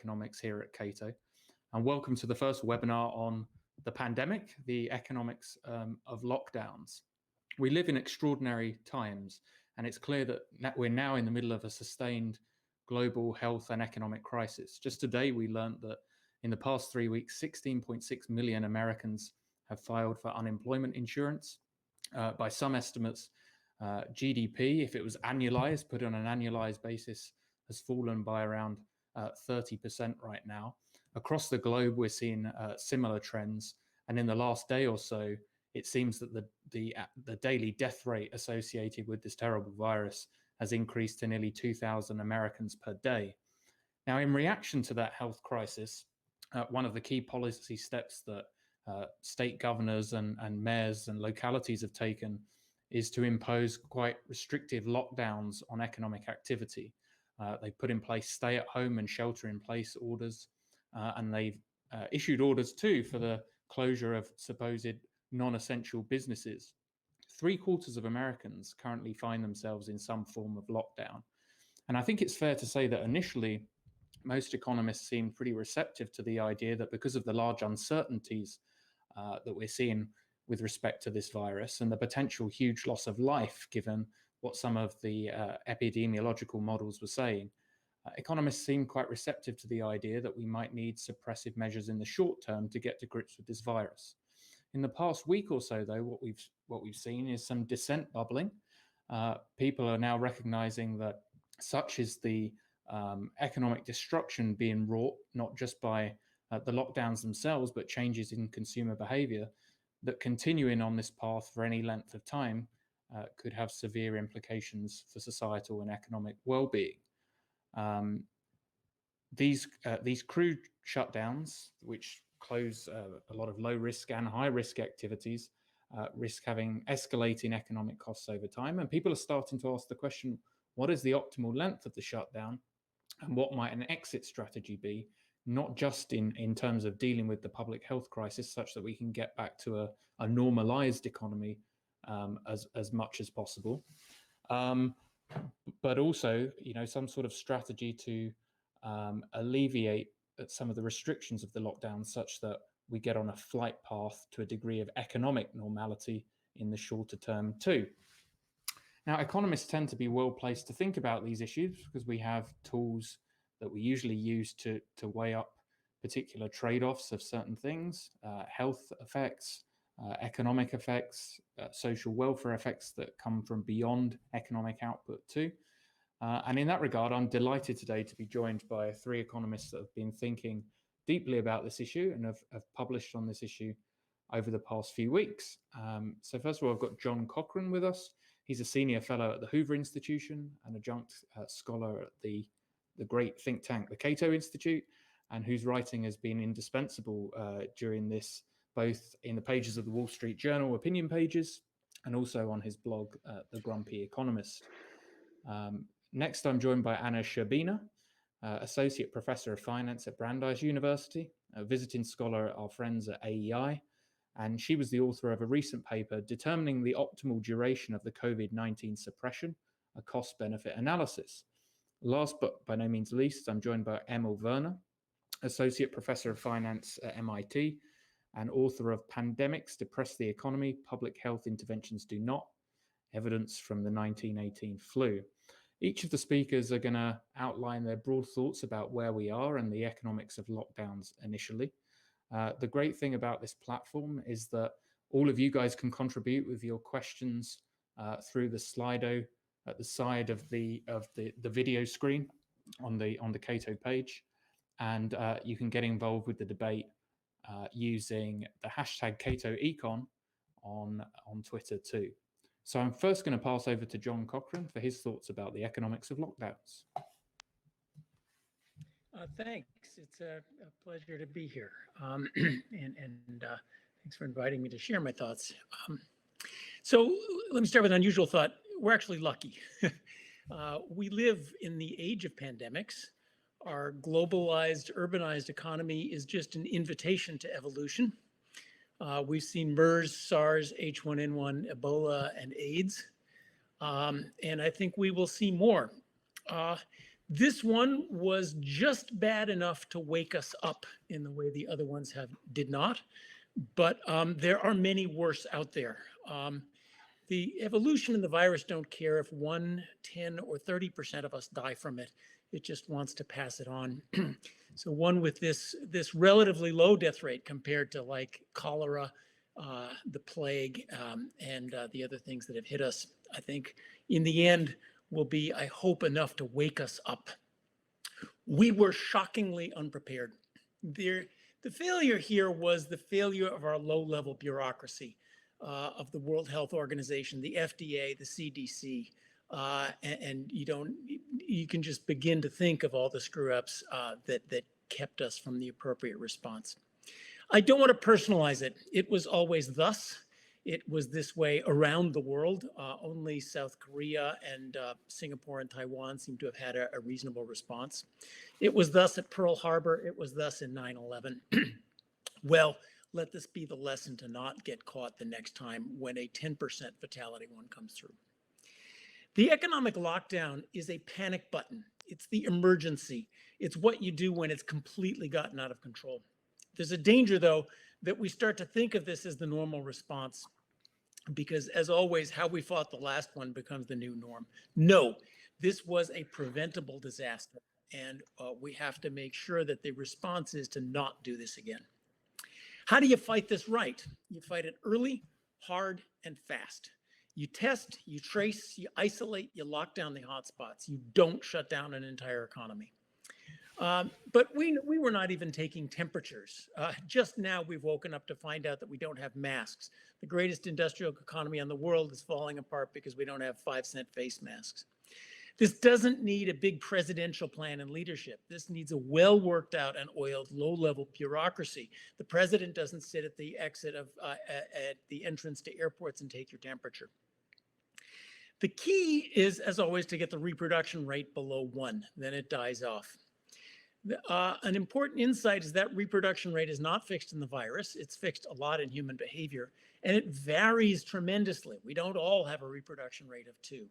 economics here at Cato, and welcome to the first webinar on the pandemic, the economics of lockdowns. We live in extraordinary times, and it's clear that we're now in the middle of a sustained global health and economic crisis. Just today, we learned that in the past 3 weeks, 16.6 million Americans have filed for unemployment insurance. By some estimates, GDP, if it was annualized, put on an annualized basis, has fallen by around 30% right now. Across the globe, we're seeing similar trends. And in the last day or so, it seems that the daily death rate associated with this terrible virus has increased to nearly 2,000 Americans per day. Now, in reaction to that health crisis, one of the key policy steps that state governors and mayors and localities have taken is to impose quite restrictive lockdowns on economic activity. They put in place stay-at-home and shelter-in-place orders, and they've issued orders too for the closure of supposed non-essential businesses. 3/4 of Americans currently find themselves in some form of lockdown. And I think it's fair to say that initially, most economists seemed pretty receptive to the idea that because of the large uncertainties that we're seeing with respect to this virus and the potential huge loss of life, given what some of the epidemiological models were saying, economists seem quite receptive to the idea that we might need suppressive measures in the short term to get to grips with this virus. In the past week or so, though, what we've seen is some dissent bubbling. People are now recognizing that such is the economic destruction being wrought, not just by the lockdowns themselves, but changes in consumer behavior, that continuing on this path for any length of time could have severe implications for societal and economic well-being. These crude shutdowns, which close a lot of low-risk and high-risk activities, risk having escalating economic costs over time. And people are starting to ask the question, what is the optimal length of the shutdown? And what might an exit strategy be, not just in terms of dealing with the public health crisis, such that we can get back to a normalized economy as much as possible, but also, some sort of strategy to alleviate some of the restrictions of the lockdown, such that we get on a flight path to a degree of economic normality in the shorter term too. Now, economists tend to be well placed to think about these issues because we have tools that we usually use to weigh up particular trade-offs of certain things, health effects, economic effects, social welfare effects that come from beyond economic output too. And in that regard, I'm delighted today to be joined by 3 economists that have been thinking deeply about this issue and have published on this issue over the past few weeks. So first of all, I've got John Cochrane with us. He's a senior fellow at the Hoover Institution, an adjunct scholar at the great think tank, the Cato Institute, and whose writing has been indispensable during this, both in the pages of the Wall Street Journal opinion pages and also on his blog, The Grumpy Economist. Next, I'm joined by Anna Sherbina, Associate Professor of Finance at Brandeis University, a visiting scholar at our friends at AEI, and she was the author of a recent paper determining the optimal duration of the COVID-19 suppression, a cost-benefit analysis. Last but by no means least, I'm joined by Emil Werner, Associate Professor of Finance at MIT and author of Pandemics Depress the Economy, Public Health Interventions Do Not, Evidence from the 1918 Flu. Each of the speakers are going to outline their broad thoughts about where we are and the economics of lockdowns initially. The great thing about this platform is that all of you guys can contribute with your questions through the Slido at the side of the video screen on the Cato page, and you can get involved with the debate using the hashtag CatoEcon on Twitter too. So I'm first going to pass over to John Cochrane for his thoughts about the economics of lockdowns. Thanks. It's a pleasure to be here. And thanks for inviting me to share my thoughts. So let me start with an unusual thought. We're actually lucky. We live in the age of pandemics. Our globalized, urbanized economy is just an invitation to evolution. We've seen MERS, SARS, H1N1, Ebola, and AIDS. And I think we will see more. This one was just bad enough to wake us up in the way the other ones did not. But there are many worse out there. The evolution and the virus don't care if 1, 10, or 30% of us die from it. It just wants to pass it on. So one with this relatively low death rate compared to like cholera, the plague, and the other things that have hit us, I think in the end will be, I hope, enough to wake us up. We were shockingly unprepared. The failure here was the failure of our low-level bureaucracy, of the World Health Organization, the FDA, the CDC, and you can just begin to think of all the screw-ups that kept us from the appropriate response. I don't want to personalize it. It was always thus. It was this way around the world. Only South Korea and Singapore and Taiwan seem to have had a reasonable response. It was thus at Pearl Harbor. It was thus in 9/11. Well, let this be the lesson to not get caught the next time when a 10% fatality one comes through. The economic lockdown is a panic button. It's the emergency. It's what you do when it's completely gotten out of control. There's a danger, though, that we start to think of this as the normal response, because as always, how we fought the last one becomes the new norm. No, this was a preventable disaster, and we have to make sure that the response is to not do this again. How do you fight this right? You fight it early, hard, and fast. You test, you trace, you isolate, you lock down the hotspots. You don't shut down an entire economy. But we were not even taking temperatures. Just now we've woken up to find out that we don't have masks. The greatest industrial economy in the world is falling apart because we don't have 5-cent face masks. This doesn't need a big presidential plan and leadership. This needs a well worked out and oiled low-level bureaucracy. The president doesn't sit at the exit of at the entrance to airports and take your temperature. The key is, as always, to get the reproduction rate below 1, then it dies off. An important insight is that reproduction rate is not fixed in the virus. It's fixed a lot in human behavior, and it varies tremendously. We don't all have a reproduction rate of 2.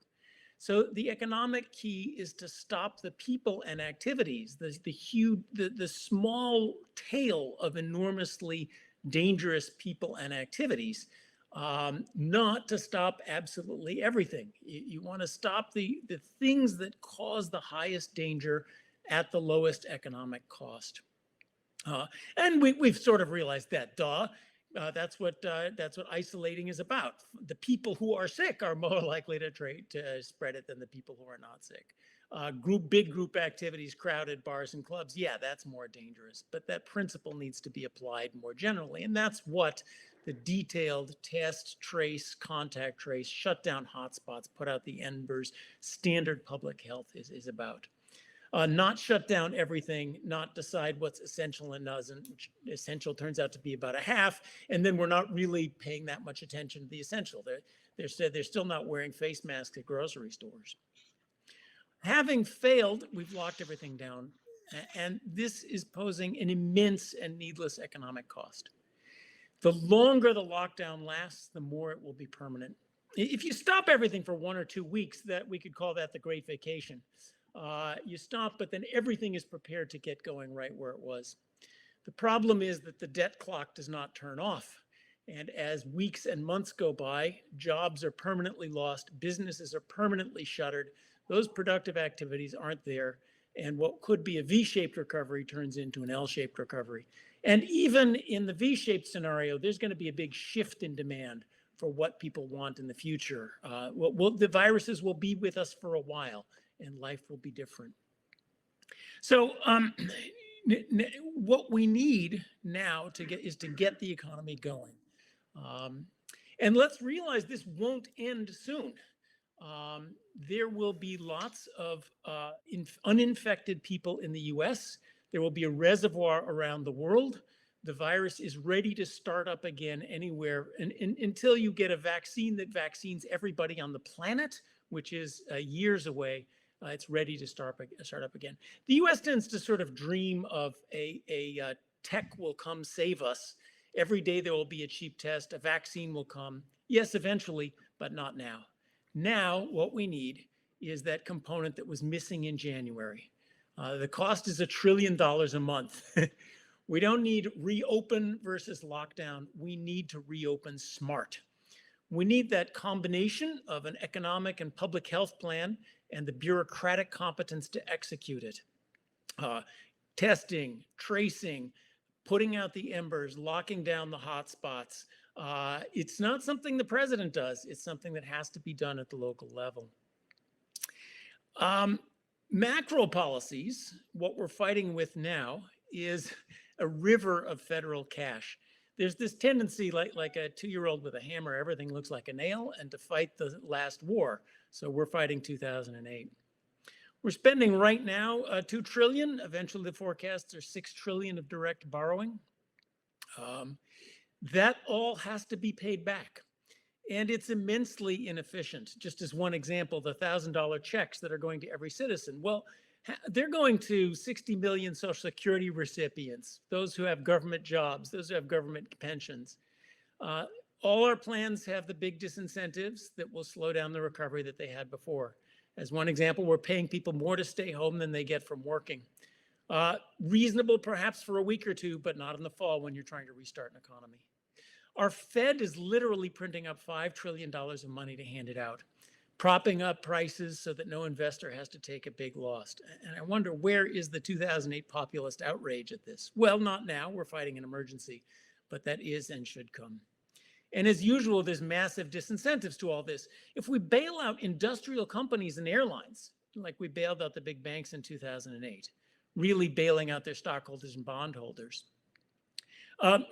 So the economic key is to stop the people and activities, the small tail of enormously dangerous people and activities, not to stop absolutely everything. You want to stop the things that cause the highest danger at the lowest economic cost. And we've sort of realized that, that's what isolating is about. The people who are sick are more likely to spread it than the people who are not sick. Big group activities, crowded bars and clubs, yeah, that's more dangerous. But that principle needs to be applied more generally. And that's what the detailed test, trace, contact trace, shut down hotspots, put out the embers, standard public health is about. Not shut down everything, not decide what's essential and doesn't, which essential turns out to be about a half, and then we're not really paying that much attention to the essential. They're still not wearing face masks at grocery stores. Having failed, we've locked everything down, and this is posing an immense and needless economic cost. The longer the lockdown lasts, the more it will be permanent. If you stop everything for 1 or 2 weeks, that we could call that the Great Vacation. You stop, but then everything is prepared to get going right where it was. The problem is that the debt clock does not turn off. And as weeks and months go by, jobs are permanently lost, businesses are permanently shuttered, those productive activities aren't there, and what could be a V-shaped recovery turns into an L-shaped recovery. And even in the V-shaped scenario, there's going to be a big shift in demand for what people want in the future. The viruses will be with us for a while, and life will be different. So what we need now is to get the economy going. And let's realize this won't end soon. There will be lots of uninfected people in the US. There will be a reservoir around the world. The virus is ready to start up again anywhere until you get a vaccine that vaccines everybody on the planet, which is years away. It's ready to start up again. The U.S. tends to sort of dream of a tech will come save us. Every day there will be a cheap test. A vaccine will come. Yes, eventually, but not now. Now, what we need is that component that was missing in January. The cost is $1 trillion a month. We don't need reopen versus lockdown. We need to reopen smart. We need that combination of an economic and public health plan and the bureaucratic competence to execute it. Testing, tracing, putting out the embers, locking down the hotspots. It's not something the president does. It's something that has to be done at the local level. Macro policies, what we're fighting with now is a river of federal cash. There's this tendency, like a 2-year-old with a hammer, everything looks like a nail, and to fight the last war. So we're fighting 2008. We're spending right now $2 trillion. Eventually the forecasts are $6 trillion of direct borrowing. That all has to be paid back. And it's immensely inefficient. Just as one example, the $1,000 checks that are going to every citizen. Well, they're going to 60 million Social Security recipients, those who have government jobs, those who have government pensions. All our plans have the big disincentives that will slow down the recovery that they had before. As one example, we're paying people more to stay home than they get from working. Reasonable perhaps for a week or two, but not in the fall when you're trying to restart an economy. Our Fed is literally printing up $5 trillion of money to hand it out, propping up prices so that no investor has to take a big loss. And I wonder, where is the 2008 populist outrage at this? Well, not now, we're fighting an emergency, but that is and should come. And as usual, there's massive disincentives to all this. If we bail out industrial companies and airlines, like we bailed out the big banks in 2008, really bailing out their stockholders and bondholders,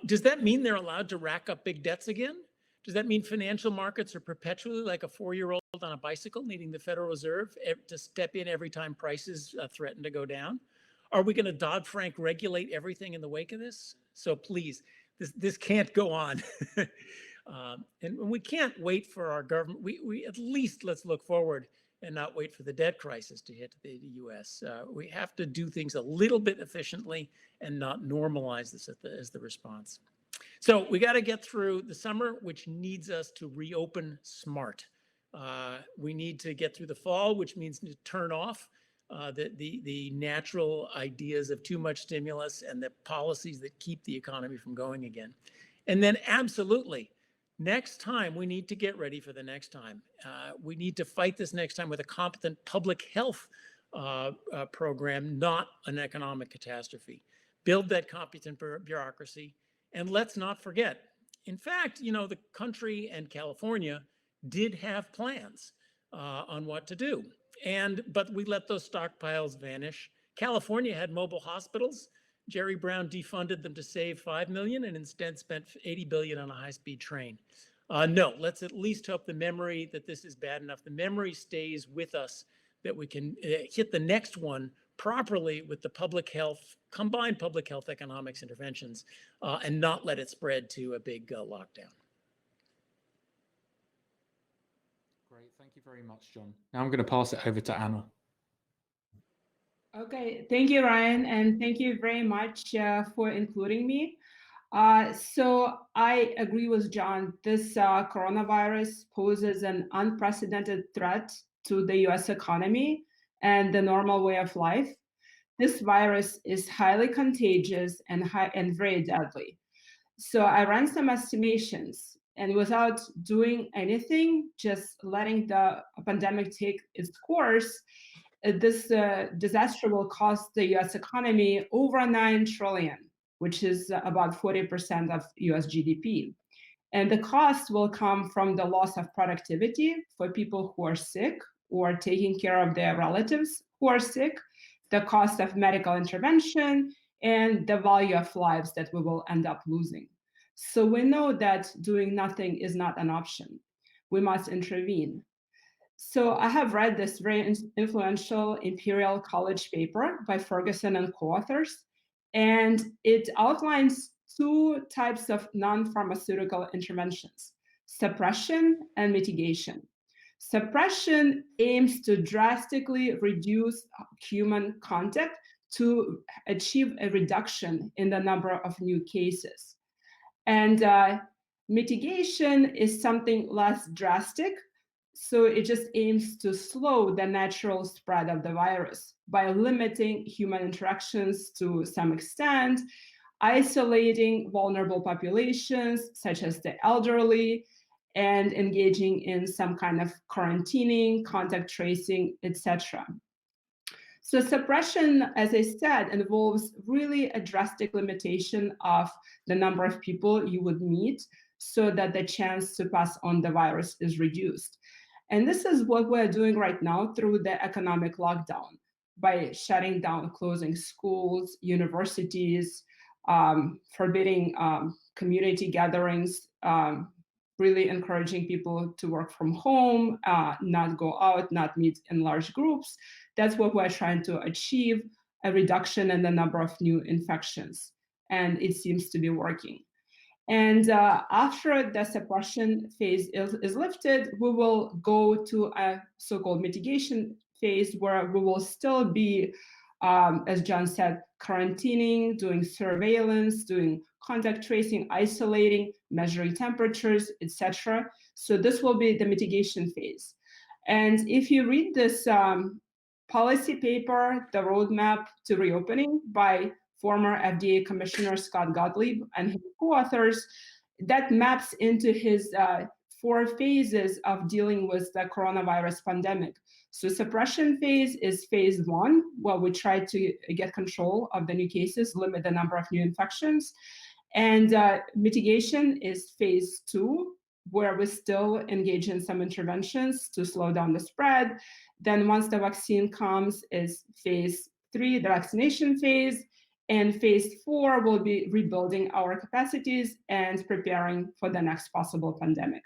does that mean they're allowed to rack up big debts again? Does that mean financial markets are perpetually like a 4-year-old on a bicycle needing the Federal Reserve to step in every time prices threaten to go down? Are we going to Dodd-Frank regulate everything in the wake of this? So please, this can't go on. And we can't wait for our government. We at least let's look forward and not wait for the debt crisis to hit the U.S. We have to do things a little bit efficiently and not normalize this as the response. So we got to get through the summer, which needs us to reopen smart. We need to get through the fall, which means to turn off the natural ideas of too much stimulus and the policies that keep the economy from going again. And then absolutely, next time, we need to get ready for the next time. We need to fight this next time with a competent public health program, not an economic catastrophe. Build that competent bureaucracy. And let's not forget, in fact, the country and California did have plans on what to do. But we let those stockpiles vanish. California had mobile hospitals. Jerry Brown defunded them to save $5 million and instead spent $80 billion on a high-speed train. No, let's at least hope the memory that this is bad enough, the memory stays with us, that we can hit the next one properly with the public health, combined public health economics interventions, and not let it spread to a big lockdown. Great, thank you very much, John. Now I'm going to pass it over to Anna. Okay, thank you, Ryan, and thank you very much for including me. So I agree with John. This coronavirus poses an unprecedented threat to the US economy and the normal way of life. This virus is highly contagious and very deadly. So I ran some estimations, and without doing anything, just letting the pandemic take its course, this disaster will cost the US economy over $9 trillion, which is about 40% of US GDP. And the cost will come from the loss of productivity for people who are sick or taking care of their relatives who are sick, the cost of medical intervention, and the value of lives that we will end up losing. So we know that doing nothing is not an option. We must intervene. So I have read this very influential Imperial College paper by Ferguson and co-authors, and it outlines 2 types of non-pharmaceutical interventions: suppression and mitigation. Suppression aims to drastically reduce human contact to achieve a reduction in the number of new cases. And mitigation is something less drastic. So it just aims to slow the natural spread of the virus by limiting human interactions to some extent, isolating vulnerable populations such as the elderly, and engaging in some kind of quarantining, contact tracing, etc. So suppression, as I said, involves really a drastic limitation of the number of people you would meet so that the chance to pass on the virus is reduced. And this is what we're doing right now through the economic lockdown by shutting down, closing schools, universities, forbidding community gatherings, really encouraging people to work from home, not go out, not meet in large groups. That's what we're trying to achieve, a reduction in the number of new infections. And it seems to be working. And after the suppression phase is lifted, we will go to a so-called mitigation phase where we will still be, as John said, quarantining, doing surveillance, doing contact tracing, isolating, measuring temperatures, etc. So this will be the mitigation phase. And if you read this policy paper, the roadmap to reopening by former FDA Commissioner Scott Gottlieb and his co-authors, that maps into his 4 phases of dealing with the coronavirus pandemic. So suppression phase is phase 1, where we try to get control of the new cases, limit the number of new infections. And mitigation is phase 2, where we still engage in some interventions to slow down the spread. Then once the vaccine comes is phase 3, the vaccination phase. And phase 4 will be rebuilding our capacities and preparing for the next possible pandemic.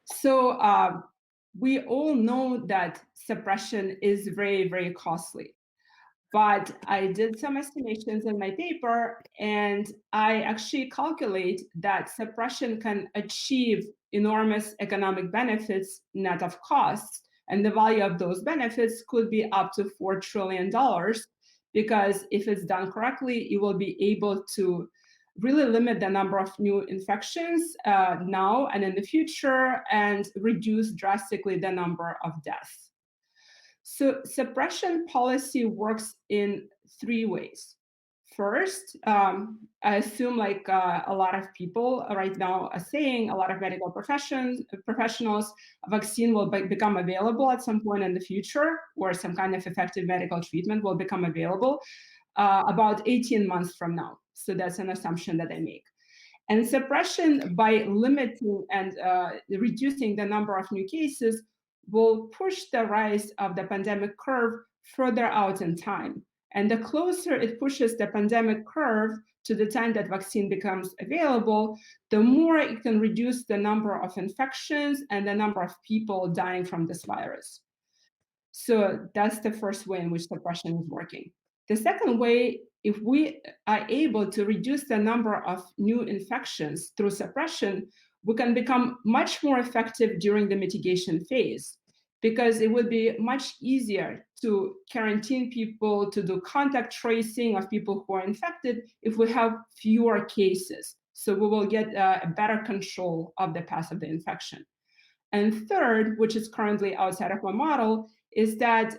So we all know that suppression is very, very costly. But I did some estimations in my paper, and I actually calculate that suppression can achieve enormous economic benefits net of costs. And the value of those benefits could be up to $4 trillion, because if it's done correctly, you will be able to really limit the number of new infections now and in the future, and reduce drastically the number of deaths. So suppression policy works in 3 ways. First, I assume like a lot of people right now are saying, a lot of medical professionals, a vaccine will become available at some point in the future, or some kind of effective medical treatment will become available about 18 months from now. So that's an assumption that I make. And suppression, by limiting and reducing the number of new cases, will push the rise of the pandemic curve further out in time. And the closer it pushes the pandemic curve to the time that vaccine becomes available, the more it can reduce the number of infections and the number of people dying from this virus. So that's the first way in which suppression is working. The second way, if we are able to reduce the number of new infections through suppression, we can become much more effective during the mitigation phase, because it would be much easier to quarantine people, to do contact tracing of people who are infected if we have fewer cases. So we will get a better control of the path of the infection. And third, which is currently outside of my model, is that,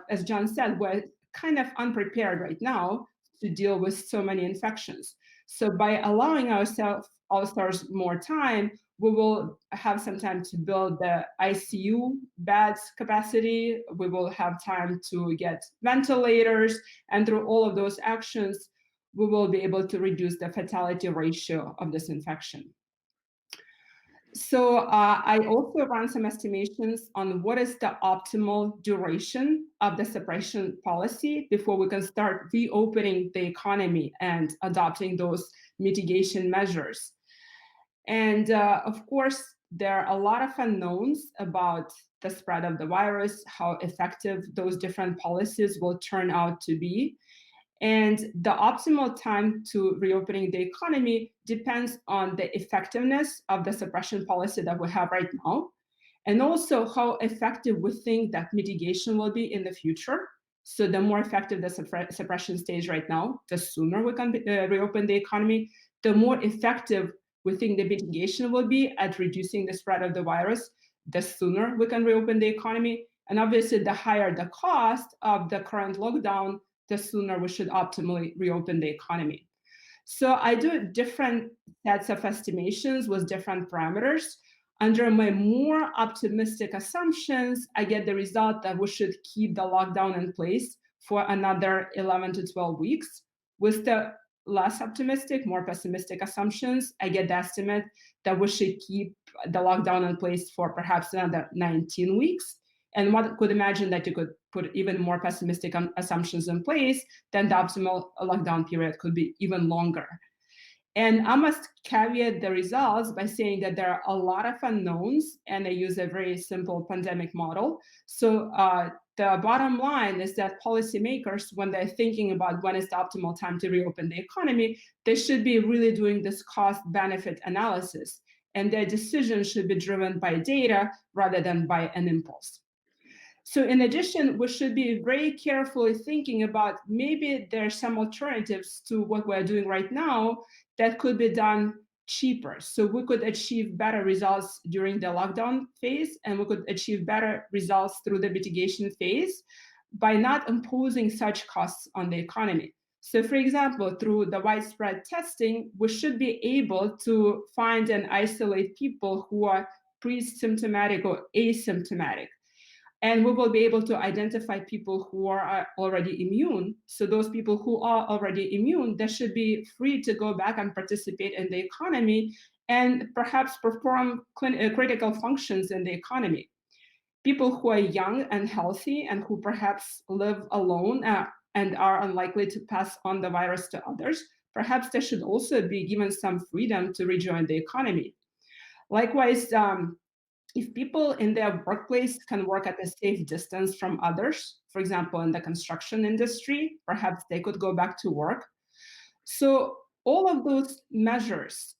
as John said, we're kind of unprepared right now to deal with so many infections. So by allowing ourselves more time, we will have some time to build the ICU beds capacity. We will have time to get ventilators, and through all of those actions, we will be able to reduce the fatality ratio of this infection. So I also ran some estimations on what is the optimal duration of the suppression policy before we can start reopening the economy and adopting those mitigation measures. And of course, there are a lot of unknowns about the spread of the virus, how effective those different policies will turn out to be. And the optimal time to reopening the economy depends on the effectiveness of the suppression policy that we have right now, and also how effective we think that mitigation will be in the future. So the more effective the suppression stays right now, the sooner we can reopen the economy, the more effective we think the mitigation will be at reducing the spread of the virus, the sooner we can reopen the economy. And obviously, the higher the cost of the current lockdown, the sooner we should optimally reopen the economy. So I do different sets of estimations with different parameters. Under my more optimistic assumptions, I get the result that we should keep the lockdown in place for another 11 to 12 weeks. With the less optimistic, more pessimistic assumptions, I get the estimate that we should keep the lockdown in place for perhaps another 19 weeks. And one could imagine that you could put even more pessimistic assumptions in place, then the optimal lockdown period could be even longer. And I must caveat the results by saying that there are a lot of unknowns, and I use a very simple pandemic model. So the bottom line is that policymakers, when they're thinking about when is the optimal time to reopen the economy, they should be really doing this cost-benefit analysis. And their decision should be driven by data rather than by an impulse. So in addition, we should be very carefully thinking about maybe there are some alternatives to what we're doing right now that could be done cheaper. So we could achieve better results during the lockdown phase, and we could achieve better results through the mitigation phase by not imposing such costs on the economy. So for example, through the widespread testing, we should be able to find and isolate people who are pre-symptomatic or asymptomatic. And we will be able to identify people who are already immune. So those people who are already immune, they should be free to go back and participate in the economy and perhaps perform critical functions in the economy. People who are young and healthy and who perhaps live alone and are unlikely to pass on the virus to others, perhaps they should also be given some freedom to rejoin the economy. Likewise, if people in their workplace can work at a safe distance from others, for example, in the construction industry, perhaps they could go back to work. So all of those measures,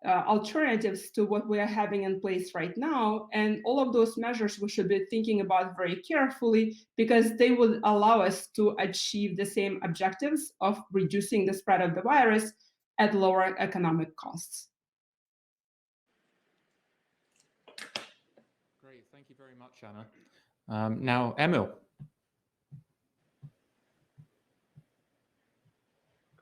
alternatives to what we are having in place right now, and all of those measures we should be thinking about very carefully because they will allow us to achieve the same objectives of reducing the spread of the virus at lower economic costs. Great, thank you very much, Anna. Now, Emil.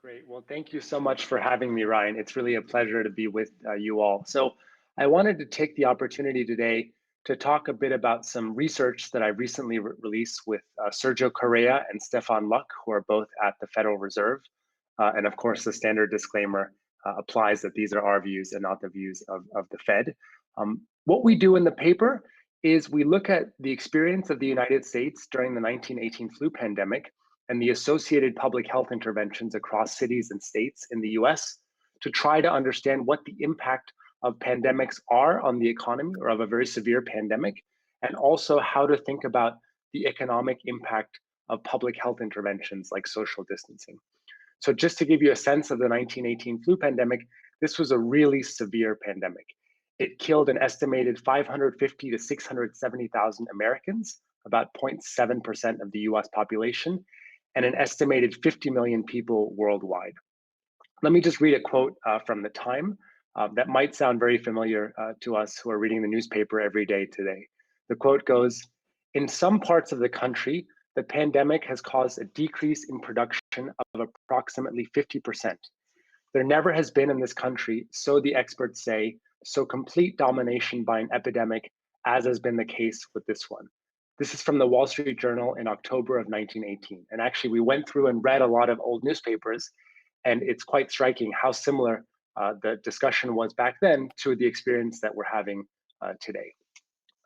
Great. Well, thank you so much for having me, Ryan. It's really a pleasure to be with you all. So I wanted to take the opportunity today to talk a bit about some research that I recently released with Sergio Correa and Stefan Luck, who are both at the Federal Reserve. And of course, the standard disclaimer applies that these are our views and not the views of the Fed. What we do in the paper is we look at the experience of the United States during the 1918 flu pandemic and the associated public health interventions across cities and states in the US to try to understand what the impact of pandemics are on the economy or of a very severe pandemic, and also how to think about the economic impact of public health interventions like social distancing. So just to give you a sense of the 1918 flu pandemic, this was a really severe pandemic. It killed an estimated 550 to 670,000 Americans, about 0.7% of the US population, and an estimated 50 million people worldwide. Let me just read a quote from the Time that might sound very familiar to us who are reading the newspaper every day today. The quote goes, "In some parts of the country, the pandemic has caused a decrease in production of approximately 50%. There never has been in this country, so the experts say, so complete domination by an epidemic as has been the case with this one." This is from the Wall Street Journal in October of 1918. And actually, we went through and read a lot of old newspapers, and it's quite striking how similar the discussion was back then to the experience that we're having today.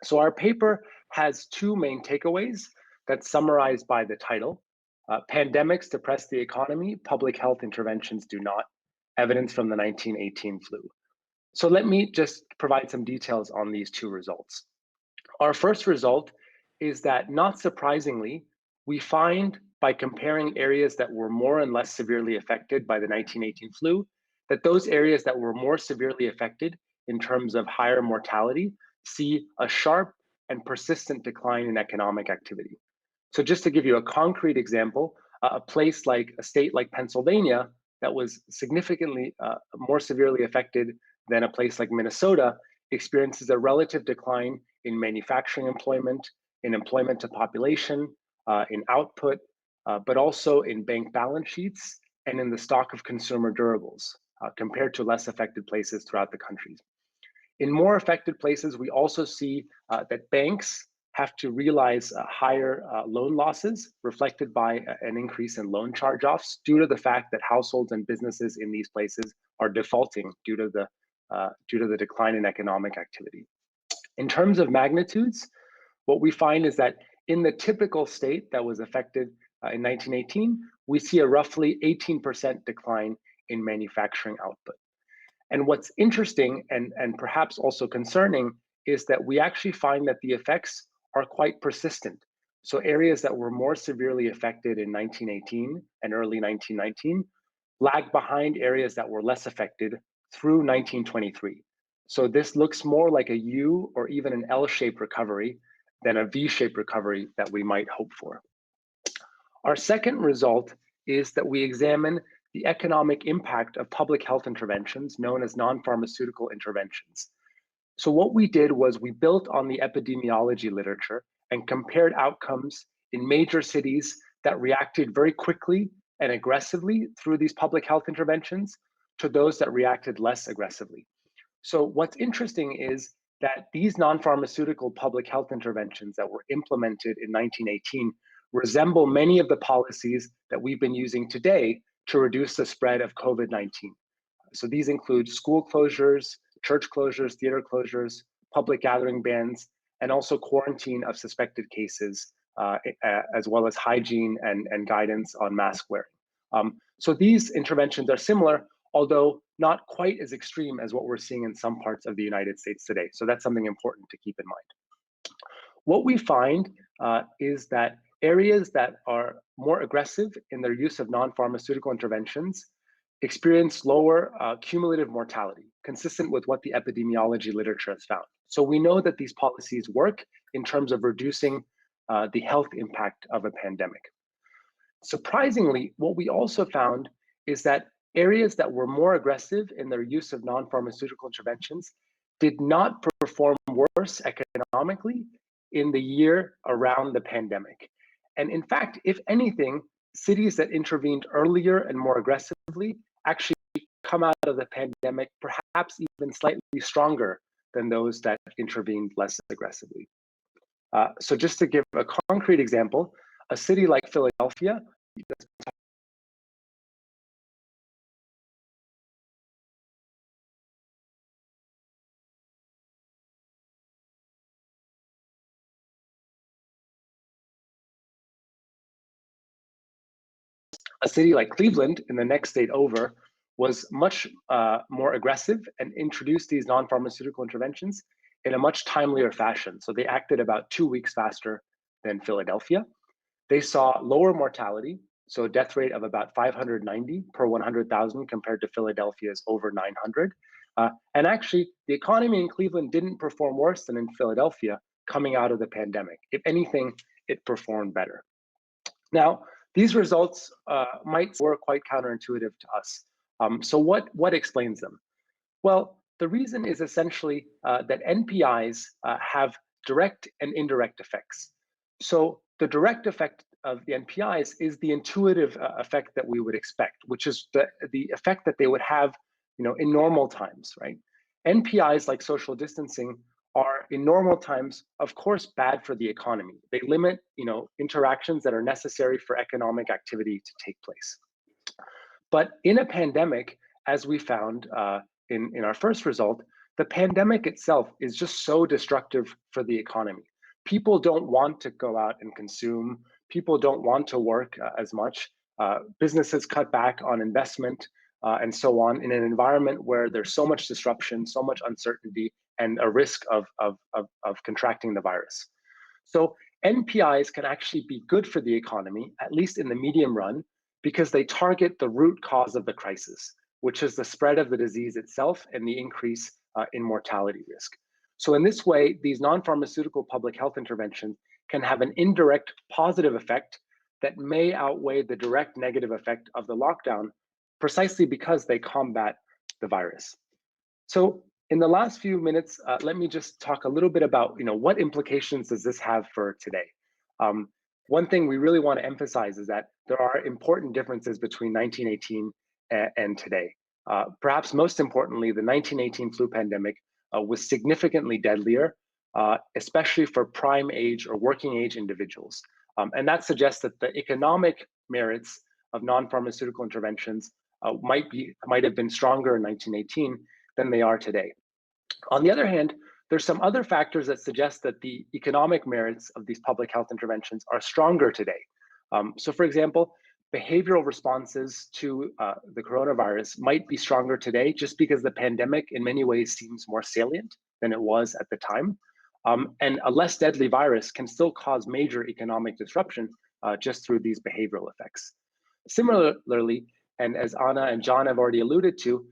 So our paper has two main takeaways that's summarized by the title. Pandemics depress the economy, public health interventions do not. Evidence from the 1918 flu. So let me just provide some details on these two results. Our first result is that, not surprisingly, we find by comparing areas that were more and less severely affected by the 1918 flu, that those areas that were more severely affected in terms of higher mortality see a sharp and persistent decline in economic activity. So just to give you a concrete example, a state like Pennsylvania that was significantly more severely affected than a place like Minnesota experiences a relative decline in manufacturing employment, in employment to population, in output, but also in bank balance sheets and in the stock of consumer durables, compared to less affected places throughout the country. In more affected places, we also see that banks have to realize higher loan losses reflected by an increase in loan charge-offs due to the fact that households and businesses in these places are defaulting due to the decline in economic activity. In terms of magnitudes, what we find is that in the typical state that was affected in 1918, we see a roughly 18% decline in manufacturing output. And what's interesting and perhaps also concerning is that we actually find that the effects are quite persistent. So areas that were more severely affected in 1918 and early 1919 lag behind areas that were less affected through 1923. So this looks more like a U or even an L-shaped recovery than a V-shaped recovery that we might hope for. Our second result is that we examine the economic impact of public health interventions known as non-pharmaceutical interventions. So what we did was we built on the epidemiology literature and compared outcomes in major cities that reacted very quickly and aggressively through these public health interventions to those that reacted less aggressively. So what's interesting is that these non-pharmaceutical public health interventions that were implemented in 1918 resemble many of the policies that we've been using today to reduce the spread of COVID-19. So these include school closures, church closures, theater closures, public gathering bans, and also quarantine of suspected cases, as well as hygiene and guidance on mask wearing. So these interventions are similar, although not quite as extreme as what we're seeing in some parts of the United States today. So that's something important to keep in mind. What we find is that areas that are more aggressive in their use of non-pharmaceutical interventions experience lower cumulative mortality, consistent with what the epidemiology literature has found. So we know that these policies work in terms of reducing the health impact of a pandemic. Surprisingly, what we also found is that areas that were more aggressive in their use of non-pharmaceutical interventions did not perform worse economically in the year around the pandemic. And in fact, if anything, cities that intervened earlier and more aggressively actually come out of the pandemic perhaps even slightly stronger than those that intervened less aggressively. So just to give a concrete example, a city like Philadelphia, a city like Cleveland in the next state over was much more aggressive and introduced these non-pharmaceutical interventions in a much timelier fashion. So they acted about 2 weeks faster than Philadelphia. They saw lower mortality, so a death rate of about 590 per 100,000 compared to Philadelphia's over 900. And actually, the economy in Cleveland didn't perform worse than in Philadelphia coming out of the pandemic. If anything, it performed better. Now, these results might seem quite counterintuitive to us. So what explains them? Well, the reason is essentially that NPIs have direct and indirect effects. So the direct effect of the NPIs is the intuitive effect that we would expect, which is the effect that they would have, in normal times, right? NPIs like social distancing are in normal times, of course, bad for the economy. They limit, interactions that are necessary for economic activity to take place. But in a pandemic, as we found in our first result, the pandemic itself is just so destructive for the economy. People don't want to go out and consume. People don't want to work as much. Businesses cut back on investment and so on in an environment where there's so much disruption, so much uncertainty, and a risk of contracting the virus. So NPIs can actually be good for the economy, at least in the medium run, because they target the root cause of the crisis, which is the spread of the disease itself and the increase in mortality risk. So in this way, these non-pharmaceutical public health interventions can have an indirect positive effect that may outweigh the direct negative effect of the lockdown, precisely because they combat the virus. So in the last few minutes, let me just talk a little bit about, what implications does this have for today? One thing we really want to emphasize is that there are important differences between 1918 and today. Perhaps most importantly, the 1918 flu pandemic was significantly deadlier, especially for prime age or working age individuals. And that suggests that the economic merits of non-pharmaceutical interventions might have been stronger in 1918 than they are today. On the other hand, there's some other factors that suggest that the economic merits of these public health interventions are stronger today. So for example, behavioral responses to the coronavirus might be stronger today just because the pandemic in many ways seems more salient than it was at the time. And a less deadly virus can still cause major economic disruption just through these behavioral effects. Similarly, and as Anna and John have already alluded to,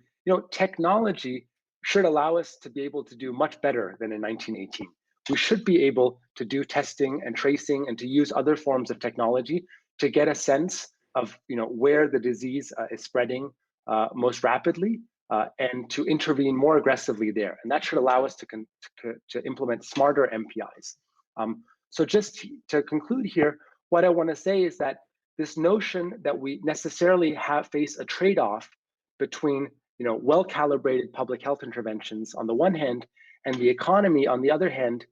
technology should allow us to be able to do much better than in 1918. We should be able to do testing and tracing and to use other forms of technology to get a sense of where the disease is spreading most rapidly and to intervene more aggressively there. And that should allow us to implement smarter MPIs. So just to conclude here, what I want to say is that this notion that we necessarily face a trade-off between well-calibrated public health interventions on the one hand, and the economy on the other hand,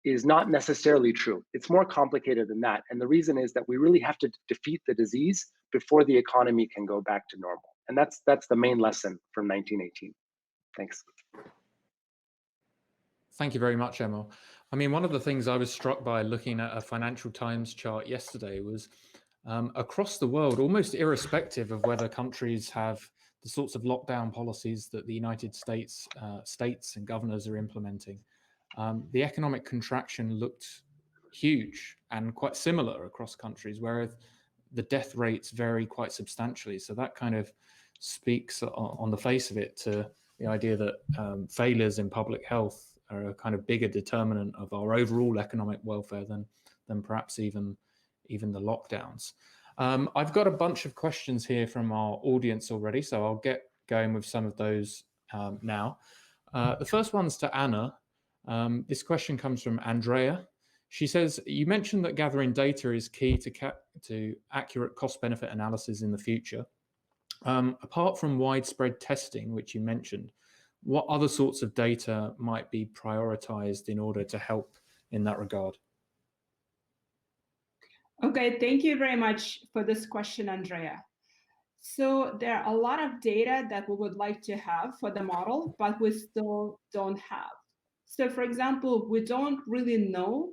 is not necessarily true. It's more complicated than that. And the reason is that we really have to defeat the disease before the economy can go back to normal. And that's the main lesson from 1918. Thanks. Thank you very much, Emil. I mean, one of the things I was struck by looking at a Financial Times chart yesterday was across the world, almost irrespective of whether countries have the sorts of lockdown policies that the United States states and governors are implementing, the economic contraction looked huge and quite similar across countries, whereas the death rates vary quite substantially. So that kind of speaks on the face of it to the idea that failures in public health are a kind of bigger determinant of our overall economic welfare than perhaps even the lockdowns. I've got a bunch of questions here from our audience already, so I'll get going with some of those now. The first one's to Anna. This question comes from Andrea. She says, you mentioned that gathering data is key to accurate cost-benefit analysis in the future. Apart from widespread testing, which you mentioned, what other sorts of data might be prioritized in order to help in that regard? Okay, thank you very much for this question, Andrea. So there are a lot of data that we would like to have for the model, but we still don't have. So for example, we don't really know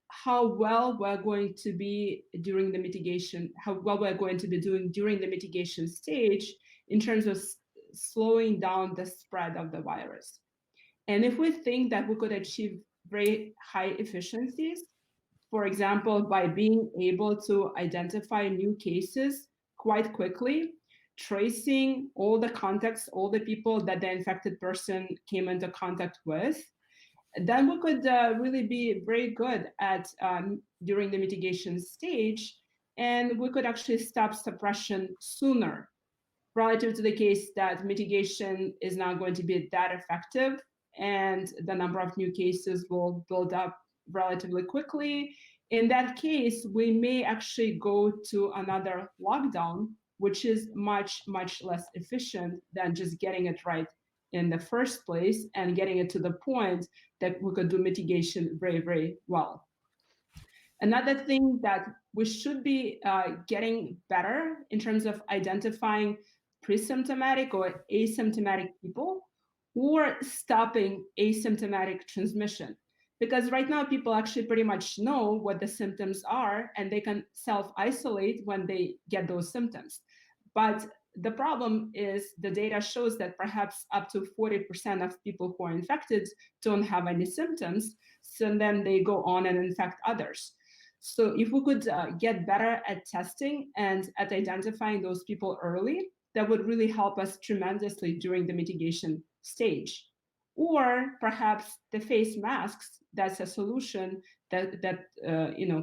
how well we're going to be during the mitigation, how well we're going to be doing during the mitigation stage in terms of slowing down the spread of the virus. And if we think that we could achieve very high efficiencies, for example, by being able to identify new cases quite quickly, tracing all the contacts, all the people that the infected person came into contact with, then we could really be very good at during the mitigation stage, and we could actually stop suppression sooner, relative to the case that mitigation is not going to be that effective, and the number of new cases will build up relatively quickly. In that case, we may actually go to another lockdown, which is much, much less efficient than just getting it right in the first place and getting it to the point that we could do mitigation very, very well. Another thing that we should be getting better in terms of identifying pre-symptomatic or asymptomatic people, or stopping asymptomatic transmission. Because right now people actually pretty much know what the symptoms are and they can self-isolate when they get those symptoms. But the problem is the data shows that perhaps up to 40% of people who are infected don't have any symptoms, so then they go on and infect others. So if we could get better at testing and at identifying those people early, that would really help us tremendously during the mitigation stage. Or perhaps the face masks, that's a solution that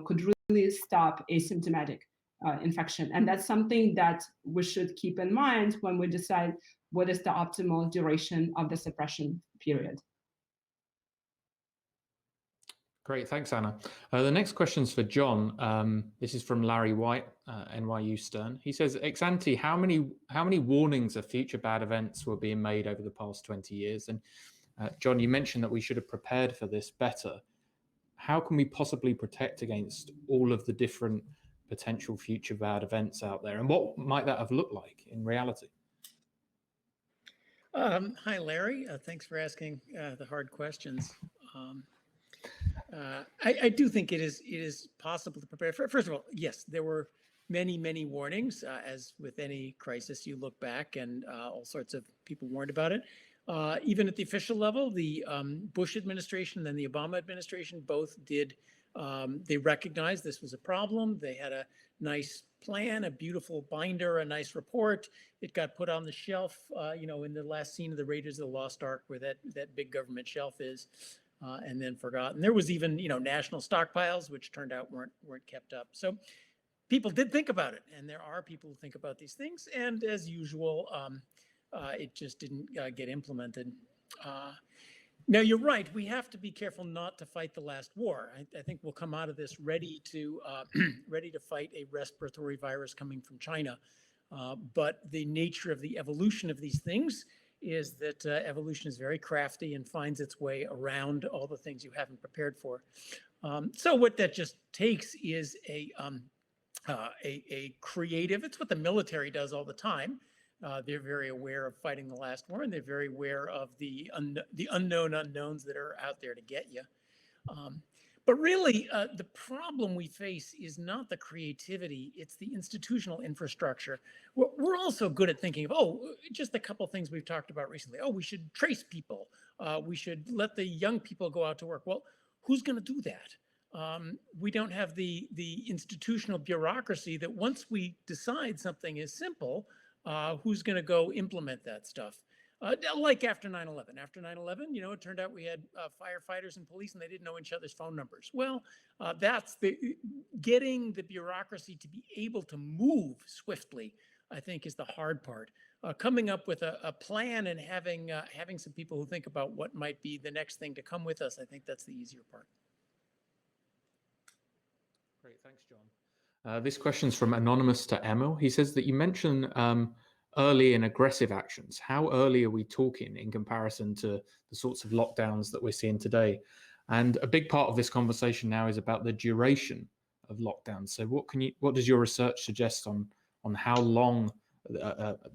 could really stop asymptomatic infection. And that's something that we should keep in mind when we decide what is the optimal duration of the suppression period. Great, thanks, Anna. The next question is for John. This is from Larry White, NYU Stern. He says, ex ante, how many warnings of future bad events were being made over the past 20 years? And John, you mentioned that we should have prepared for this better. How can we possibly protect against all of the different potential future bad events out there? And what might that have looked like in reality? Hi, Larry. Thanks for asking the hard questions. I do think it is possible to prepare. First of all, yes, there were many warnings. As with any crisis, you look back and all sorts of people warned about it. Even at the official level, the Bush administration and then the Obama administration both did. They recognized this was a problem. They had a nice plan, a beautiful binder, a nice report. It got put on the shelf, in the last scene of the Raiders of the Lost Ark, where that big government shelf is. And then forgotten. There was even, national stockpiles, which turned out weren't kept up. So people did think about it, and there are people who think about these things. And as usual, it just didn't get implemented. Now you're right. We have to be careful not to fight the last war. I think we'll come out of this ready to fight a respiratory virus coming from China. But the nature of the evolution of these things is that evolution is very crafty and finds its way around all the things you haven't prepared for. So what that just takes is a creative, it's what the military does all the time. They're very aware of fighting the last war, and they're very aware of the unknown unknowns that are out there to get you. But really, the problem we face is not the creativity, it's the institutional infrastructure. We're also good at thinking of, just a couple of things we've talked about recently. We should trace people. We should let the young people go out to work. Well, who's going to do that? We don't have the institutional bureaucracy that once we decide something is simple, who's going to go implement that stuff? Like after 9/11. After 9/11, it turned out we had firefighters and police, and they didn't know each other's phone numbers. Well, that's getting the bureaucracy to be able to move swiftly, I think, is the hard part. Coming up with a plan and having some people who think about what might be the next thing to come with us, I think that's the easier part. Great, thanks, John. This question's from Anonymous to Emil. He says that you mentioned early and aggressive actions. How early are we talking in comparison to the sorts of lockdowns that we're seeing today? And a big part of this conversation now is about the duration of lockdowns. So what does your research suggest on how long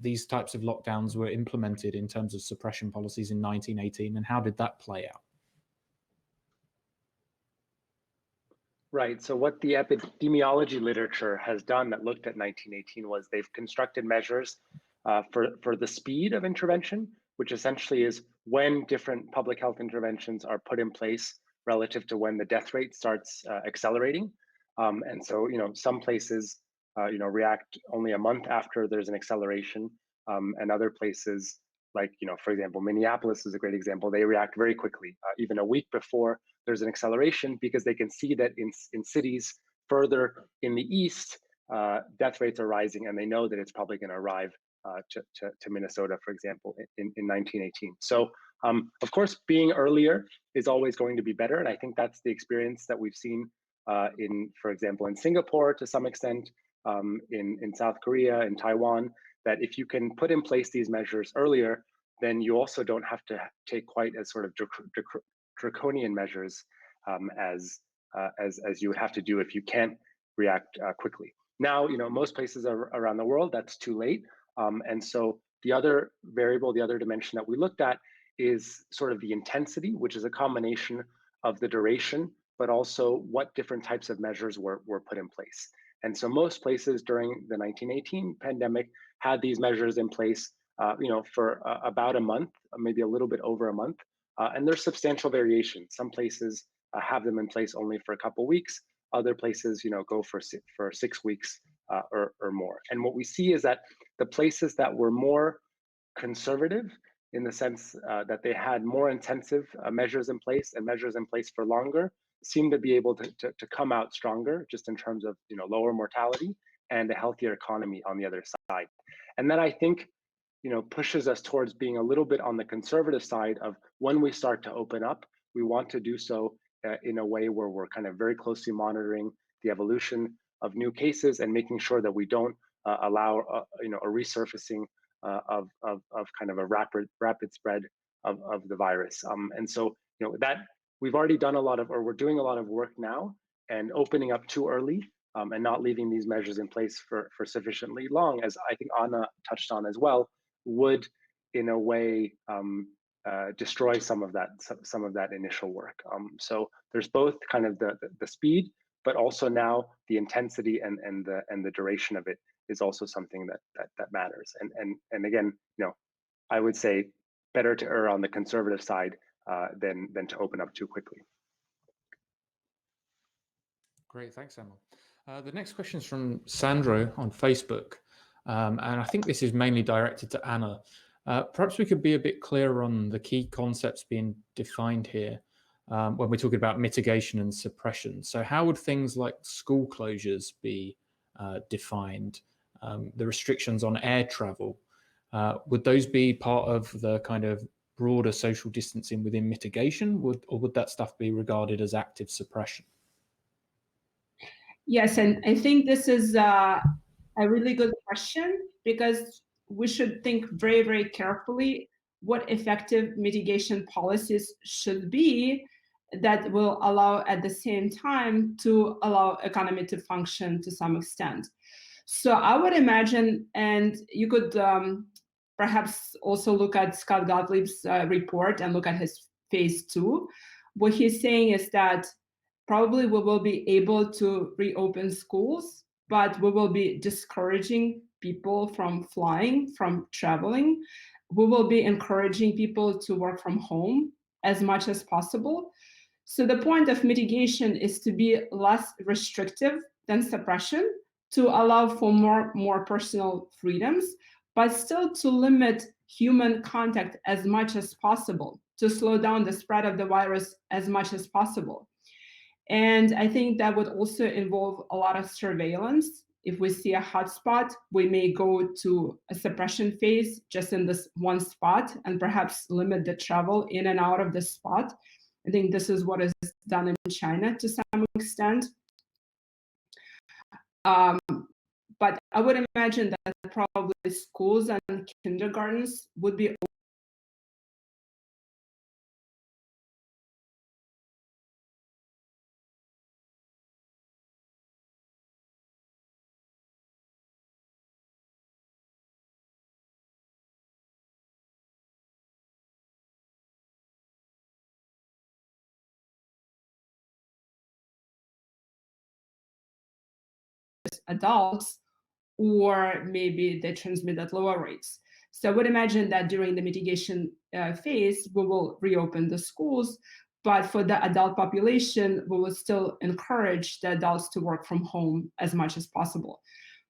these types of lockdowns were implemented in terms of suppression policies in 1918, and how did that play out? Right. So what the epidemiology literature has done that looked at 1918 was they've constructed measures for the speed of intervention, which essentially is when different public health interventions are put in place relative to when the death rate starts accelerating. And so, some places, react only a month after there's an acceleration, and other places, like, for example, Minneapolis is a great example. They react very quickly, even a week before there's an acceleration, because they can see that in cities further in the east, death rates are rising, and they know that it's probably going to arrive to Minnesota, for example, in 1918. So, of course, being earlier is always going to be better, and I think that's the experience that we've seen for example, in Singapore to some extent, in South Korea, in Taiwan, that if you can put in place these measures earlier, then you also don't have to take quite as sort of draconian measures as you would have to do if you can't react quickly. Now, most places around the world, that's too late. And so the other variable, the other dimension that we looked at is sort of the intensity, which is a combination of the duration, but also what different types of measures were put in place. And so most places during the 1918 pandemic had these measures in place, for about a month, maybe a little bit over a month. And there's substantial variation. Some places have them in place only for a couple weeks. Other places, go for 6 weeks or more. And what we see is that the places that were more conservative, in the sense that they had more intensive measures in place and measures in place for longer, seem to be able to come out stronger, just in terms of lower mortality and a healthier economy on the other side. And then I think pushes us towards being a little bit on the conservative side of when we start to open up, we want to do so in a way where we're kind of very closely monitoring the evolution of new cases and making sure that we don't allow a resurfacing of kind of a rapid spread of the virus. And so that we've already done a lot of, or we're doing a lot of work now, and opening up too early and not leaving these measures in place for sufficiently long, as I think Anna touched on as well, would in a way destroy some of that initial work. So there's both kind of the speed, but also now the intensity and the duration of it is also something that matters. And again, I would say better to err on the conservative side than to open up too quickly. Great, thanks, Emil. The next question is from Sandro on Facebook, and I think this is mainly directed to Anna. Perhaps we could be a bit clearer on the key concepts being defined here when we're talking about mitigation and suppression. So how would things like school closures be defined? The restrictions on air travel, would those be part of the kind of broader social distancing within mitigation, or would that stuff be regarded as active suppression? Yes, and I think this is a really good question, because we should think very, very carefully what effective mitigation policies should be that will allow at the same time to allow economy to function to some extent. So I would imagine, and you could perhaps also look at Scott Gottlieb's report and look at his phase 2. What he's saying is that probably we will be able to reopen schools, but we will be discouraging people from flying, from traveling. We will be encouraging people to work from home as much as possible. So the point of mitigation is to be less restrictive than suppression, to allow for more personal freedoms, but still to limit human contact as much as possible, to slow down the spread of the virus as much as possible. And I think that would also involve a lot of surveillance. If we see a hotspot, we may go to a suppression phase just in this one spot and perhaps limit the travel in and out of the spot. I think this is what is done in China to some extent. But I would imagine that probably schools and kindergartens would be adults, or maybe they transmit at lower rates. So I would imagine that during the mitigation phase, we will reopen the schools, but for the adult population, we will still encourage the adults to work from home as much as possible.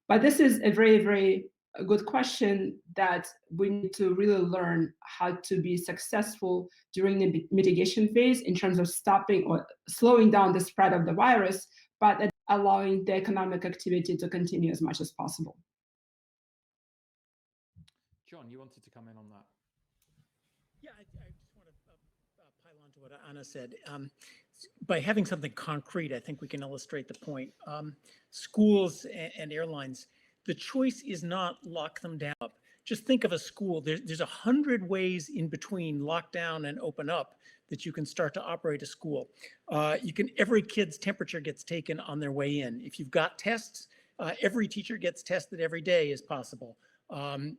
But this is a very, very good question that we need to really learn how to be successful during the mitigation phase in terms of stopping or slowing down the spread of the virus, but allowing the economic activity to continue as much as possible. John, you wanted to come in on that? Yeah, I just want to pile on to what Anna said. By having something concrete, I think we can illustrate the point. Schools and airlines, the choice is not lock them down. Just think of a school. There's 100 ways in between lockdown and open up that you can start to operate a school. Every kid's temperature gets taken on their way in. If you've got tests, every teacher gets tested every day as possible. The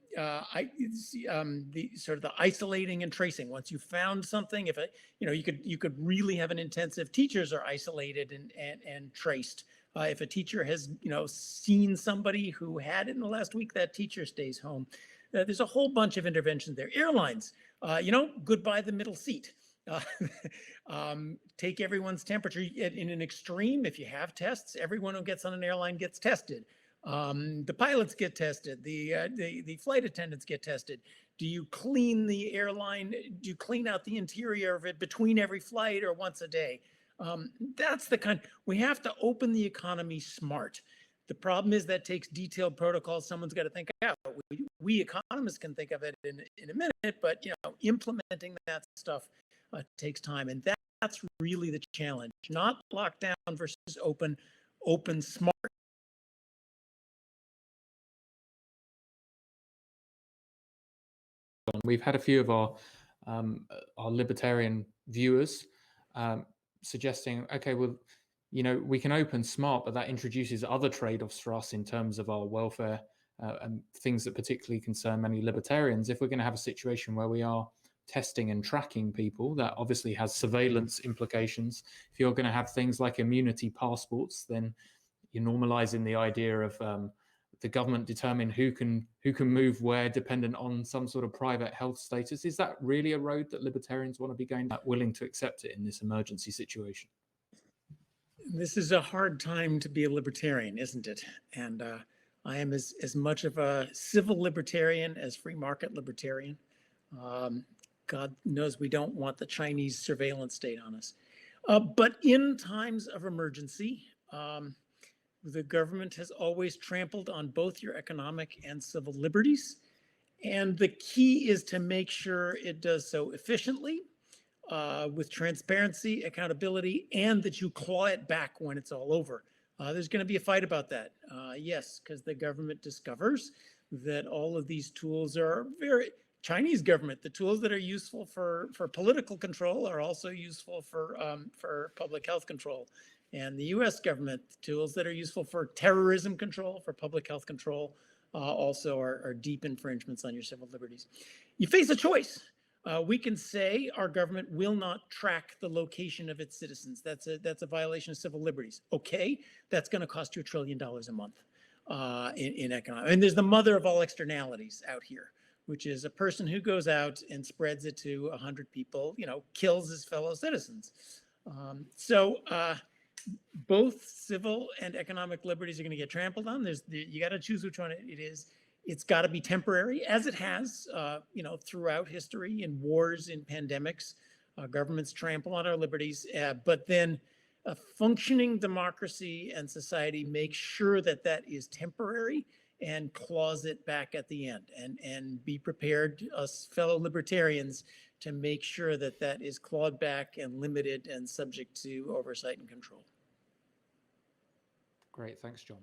sort of the isolating and tracing. Once you found something, if you could really have an intensive. Teachers are isolated and traced. If a teacher has seen somebody who had it in the last week, that teacher stays home. There's a whole bunch of interventions there. Airlines, goodbye the middle seat. Take everyone's temperature. In an extreme, if you have tests, everyone who gets on an airline gets tested. The pilots get tested. The flight attendants get tested. Do you clean the airline? Do you clean out the interior of it between every flight or once a day? That's the kind. We have to open the economy smart. The problem is that takes detailed protocols someone's got to think out. we economists can think of it in a minute, but implementing that stuff takes time, and that's really the challenge. Not lockdown versus open smart. We've had a few of our libertarian viewers suggesting, okay, well, we can open smart, but that introduces other trade-offs for us in terms of our welfare and things that particularly concern many libertarians. If we're going to have a situation where we are testing and tracking people, that obviously has surveillance implications. If you're going to have things like immunity passports, then you're normalizing the idea of the government determine who can move where, dependent on some sort of private health status. Is that really a road that libertarians want to be going down, willing to accept it in this emergency situation? This is a hard time to be a libertarian, isn't it? And I am as much of a civil libertarian as free market libertarian. God knows we don't want the Chinese surveillance state on us. But in times of emergency, the government has always trampled on both your economic and civil liberties. And the key is to make sure it does so efficiently, with transparency, accountability, and that you claw it back when it's all over. There's going to be a fight about that. Yes, because the government discovers that all of these tools are Chinese government, the tools that are useful for political control are also useful for public health control. And the US government, tools that are useful for terrorism control, for public health control, also are deep infringements on your civil liberties. You face a choice. We can say our government will not track the location of its citizens. That's a violation of civil liberties. Okay, that's going to cost you $1 trillion a month in economic. And there's the mother of all externalities out here, which is a person who goes out and spreads it to 100 people, kills his fellow citizens. Both civil and economic liberties are going to get trampled on. You got to choose which one it is. It's got to be temporary, as it has, throughout history, in wars, in pandemics. Governments trample on our liberties, but then a functioning democracy and society make sure that that is temporary and claws it back at the end. And be prepared, us fellow libertarians, to make sure that that is clawed back and limited and subject to oversight and control. Great, thanks, John.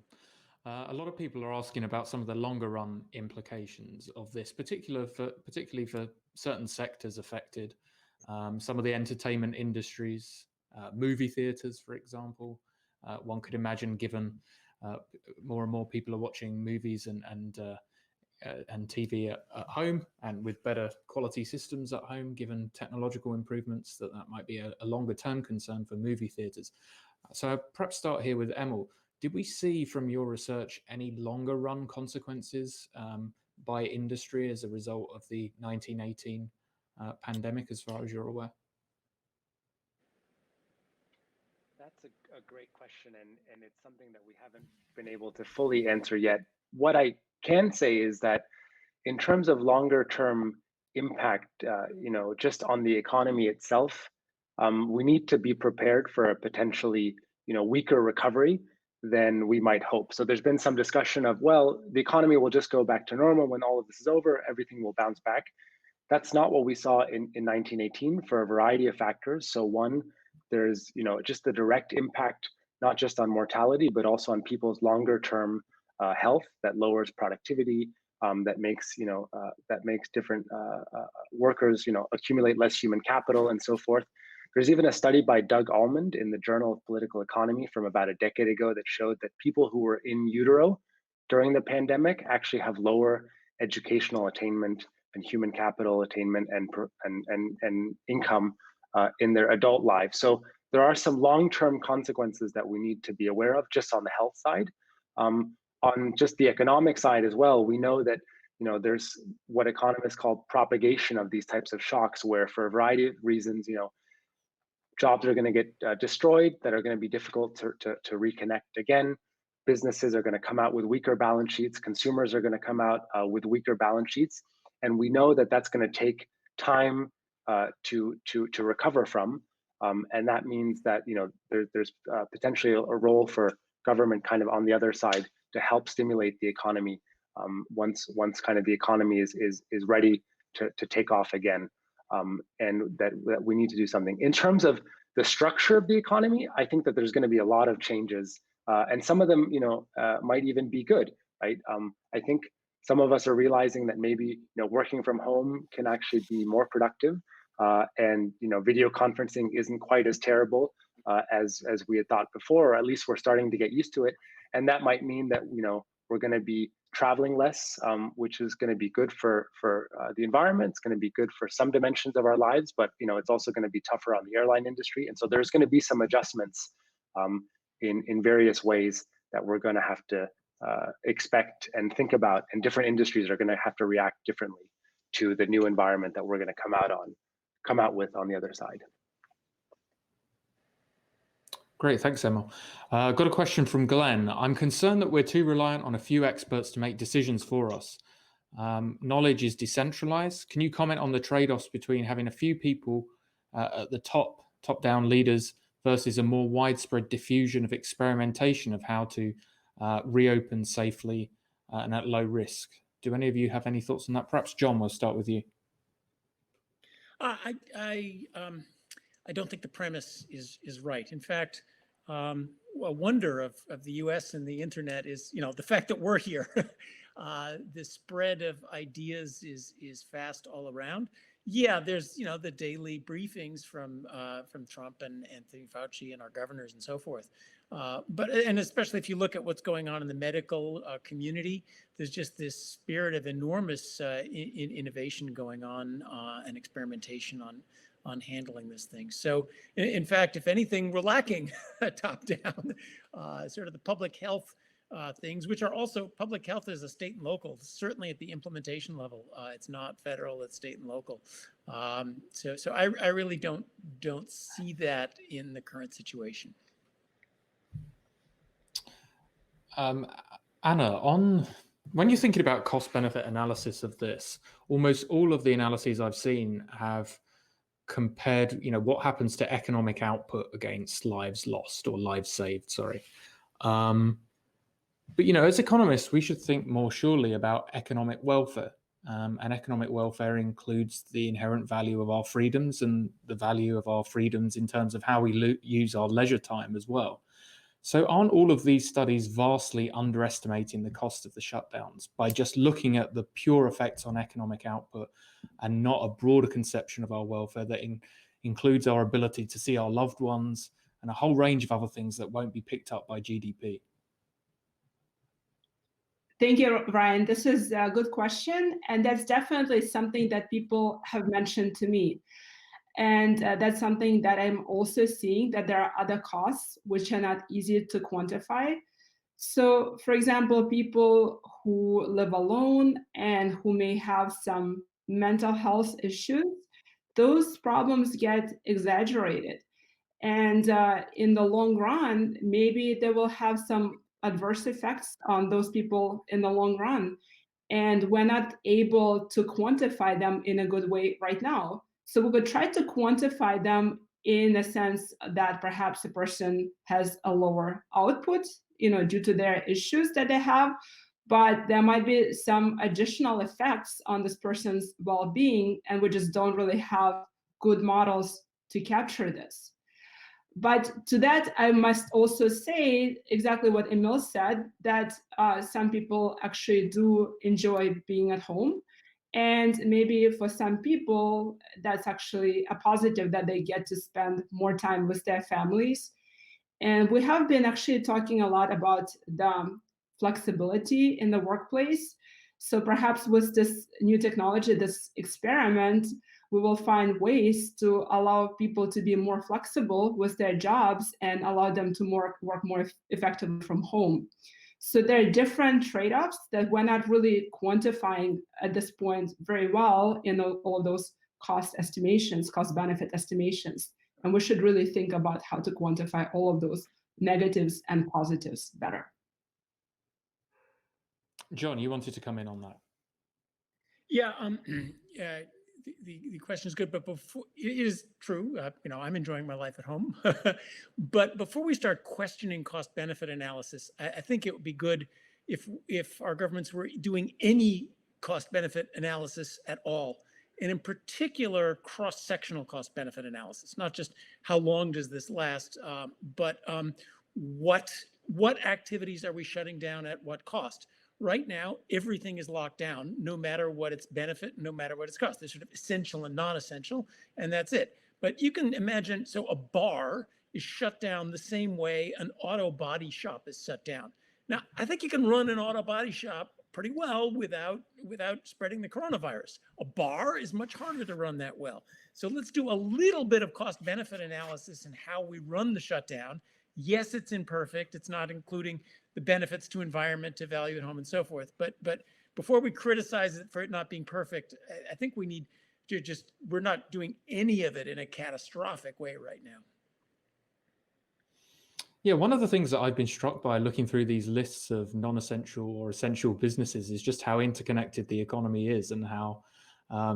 A lot of people are asking about some of the longer run implications of this, particularly for certain sectors affected. Some of the entertainment industries, movie theaters, for example. One could imagine, given more and more people are watching movies and TV at home, and with better quality systems at home, given technological improvements, that might be a longer term concern for movie theaters. So I'll perhaps start here with Emil. Did we see from your research any longer run consequences by industry as a result of the 1918 pandemic, as far as you're aware? That's a great question, and it's something that we haven't been able to fully answer yet. What I can say is that in terms of longer term impact, just on the economy itself, we need to be prepared for a potentially weaker recovery than we might hope. So there's been some discussion of, well, the economy will just go back to normal when all of this is over, everything will bounce back. That's not what we saw in 1918 for a variety of factors. So one, there's just the direct impact, not just on mortality, but also on people's longer term health, that lowers productivity, that makes different workers accumulate less human capital and so forth. There's even a study by Doug Almond in the Journal of Political Economy from about a decade ago that showed that people who were in utero during the pandemic actually have lower educational attainment and human capital attainment and income in their adult lives. So there are some long-term consequences that we need to be aware of just on the health side. On just the economic side as well, we know that there's what economists call propagation of these types of shocks, where for a variety of reasons, jobs are going to get destroyed that are going to be difficult to reconnect again. Businesses are going to come out with weaker balance sheets. Consumers are going to come out with weaker balance sheets. And we know that that's going to take time to recover from. And that means that there's potentially a role for government kind of on the other side to help stimulate the economy once kind of the economy is ready to take off again, and that we need to do something. In terms of the structure of the economy, I think that there's going to be a lot of changes, and some of them, might even be good, right? I think some of us are realizing that maybe working from home can actually be more productive, and video conferencing isn't quite as terrible as we had thought before, or at least we're starting to get used to it, and that might mean that we're going to be traveling less, which is going to be good for the environment. It's going to be good for some dimensions of our lives, but it's also going to be tougher on the airline industry. And so there's going to be some adjustments in various ways that we're going to have to expect and think about, and different industries are going to have to react differently to the new environment that we're going to come out with on the other side. Great, thanks, Emil. Got a question from Glenn. I'm concerned that we're too reliant on a few experts to make decisions for us. Knowledge is decentralized. Can you comment on the trade-offs between having a few people at the top-down leaders versus a more widespread diffusion of experimentation of how to reopen safely and at low risk? Do any of you have any thoughts on that? Perhaps John, we'll start with you. I don't think the premise is right. In fact, a wonder of the U.S. and the internet is, the fact that we're here. The spread of ideas is fast all around. Yeah, there's the daily briefings from Trump and Anthony Fauci and our governors and so forth. And especially if you look at what's going on in the medical community, there's just this spirit of enormous innovation going on and experimentation on handling this thing. So in fact, if anything, we're lacking top down, sort of the public health things, which are also public health is a state and local, certainly at the implementation level. It's not federal, it's state and local. So I really don't see that in the current situation. Anna, when you're thinking about cost-benefit analysis of this, almost all of the analyses I've seen have compared, what happens to economic output against lives lost or lives saved, sorry. But, as economists, we should think more surely about economic welfare. And economic welfare includes the inherent value of our freedoms and the value of our freedoms in terms of how we use our leisure time as well. So aren't all of these studies vastly underestimating the cost of the shutdowns by just looking at the pure effects on economic output and not a broader conception of our welfare that includes our ability to see our loved ones and a whole range of other things that won't be picked up by GDP? Thank you, Ryan. This is a good question. And that's definitely something that people have mentioned to me. And that's something that I'm also seeing, that there are other costs which are not easy to quantify. So, for example, people who live alone and who may have some mental health issues, those problems get exaggerated. And in the long run, maybe they will have some adverse effects on those people in the long run. And we're not able to quantify them in a good way right now. So we could try to quantify them in a sense that perhaps a person has a lower output, due to their issues that they have, but there might be some additional effects on this person's well-being, and we just don't really have good models to capture this. But to that, I must also say exactly what Emil said, that some people actually do enjoy being at home. And maybe for some people, that's actually a positive, that they get to spend more time with their families. And we have been actually talking a lot about the flexibility in the workplace. So perhaps with this new technology, this experiment, we will find ways to allow people to be more flexible with their jobs and allow them to work more effectively from home. So there are different trade-offs that we're not really quantifying at this point very well in all those cost-benefit estimations. And we should really think about how to quantify all of those negatives and positives better. John, you wanted to come in on that. Yeah, the question is good, but before, it is true. I'm enjoying my life at home. But before we start questioning cost-benefit analysis, I think it would be good if our governments were doing any cost-benefit analysis at all, and in particular, cross-sectional cost-benefit analysis, not just how long does this last, but what activities are we shutting down at what cost? Right now, everything is locked down, no matter what its benefit, no matter what its cost. There's sort of essential and non-essential, and that's it. But you can imagine, so a bar is shut down the same way an auto body shop is shut down. Now, I think you can run an auto body shop pretty well without spreading the coronavirus. A bar is much harder to run that well. So let's do a little bit of cost benefit analysis in how we run the shutdown. Yes, it's imperfect. It's not including the benefits to environment, to value at home, and so forth. But before we criticize it for it not being perfect, I think we need to we're not doing any of it in a catastrophic way right now. Yeah, one of the things that I've been struck by looking through these lists of non-essential or essential businesses is just how interconnected the economy is, and how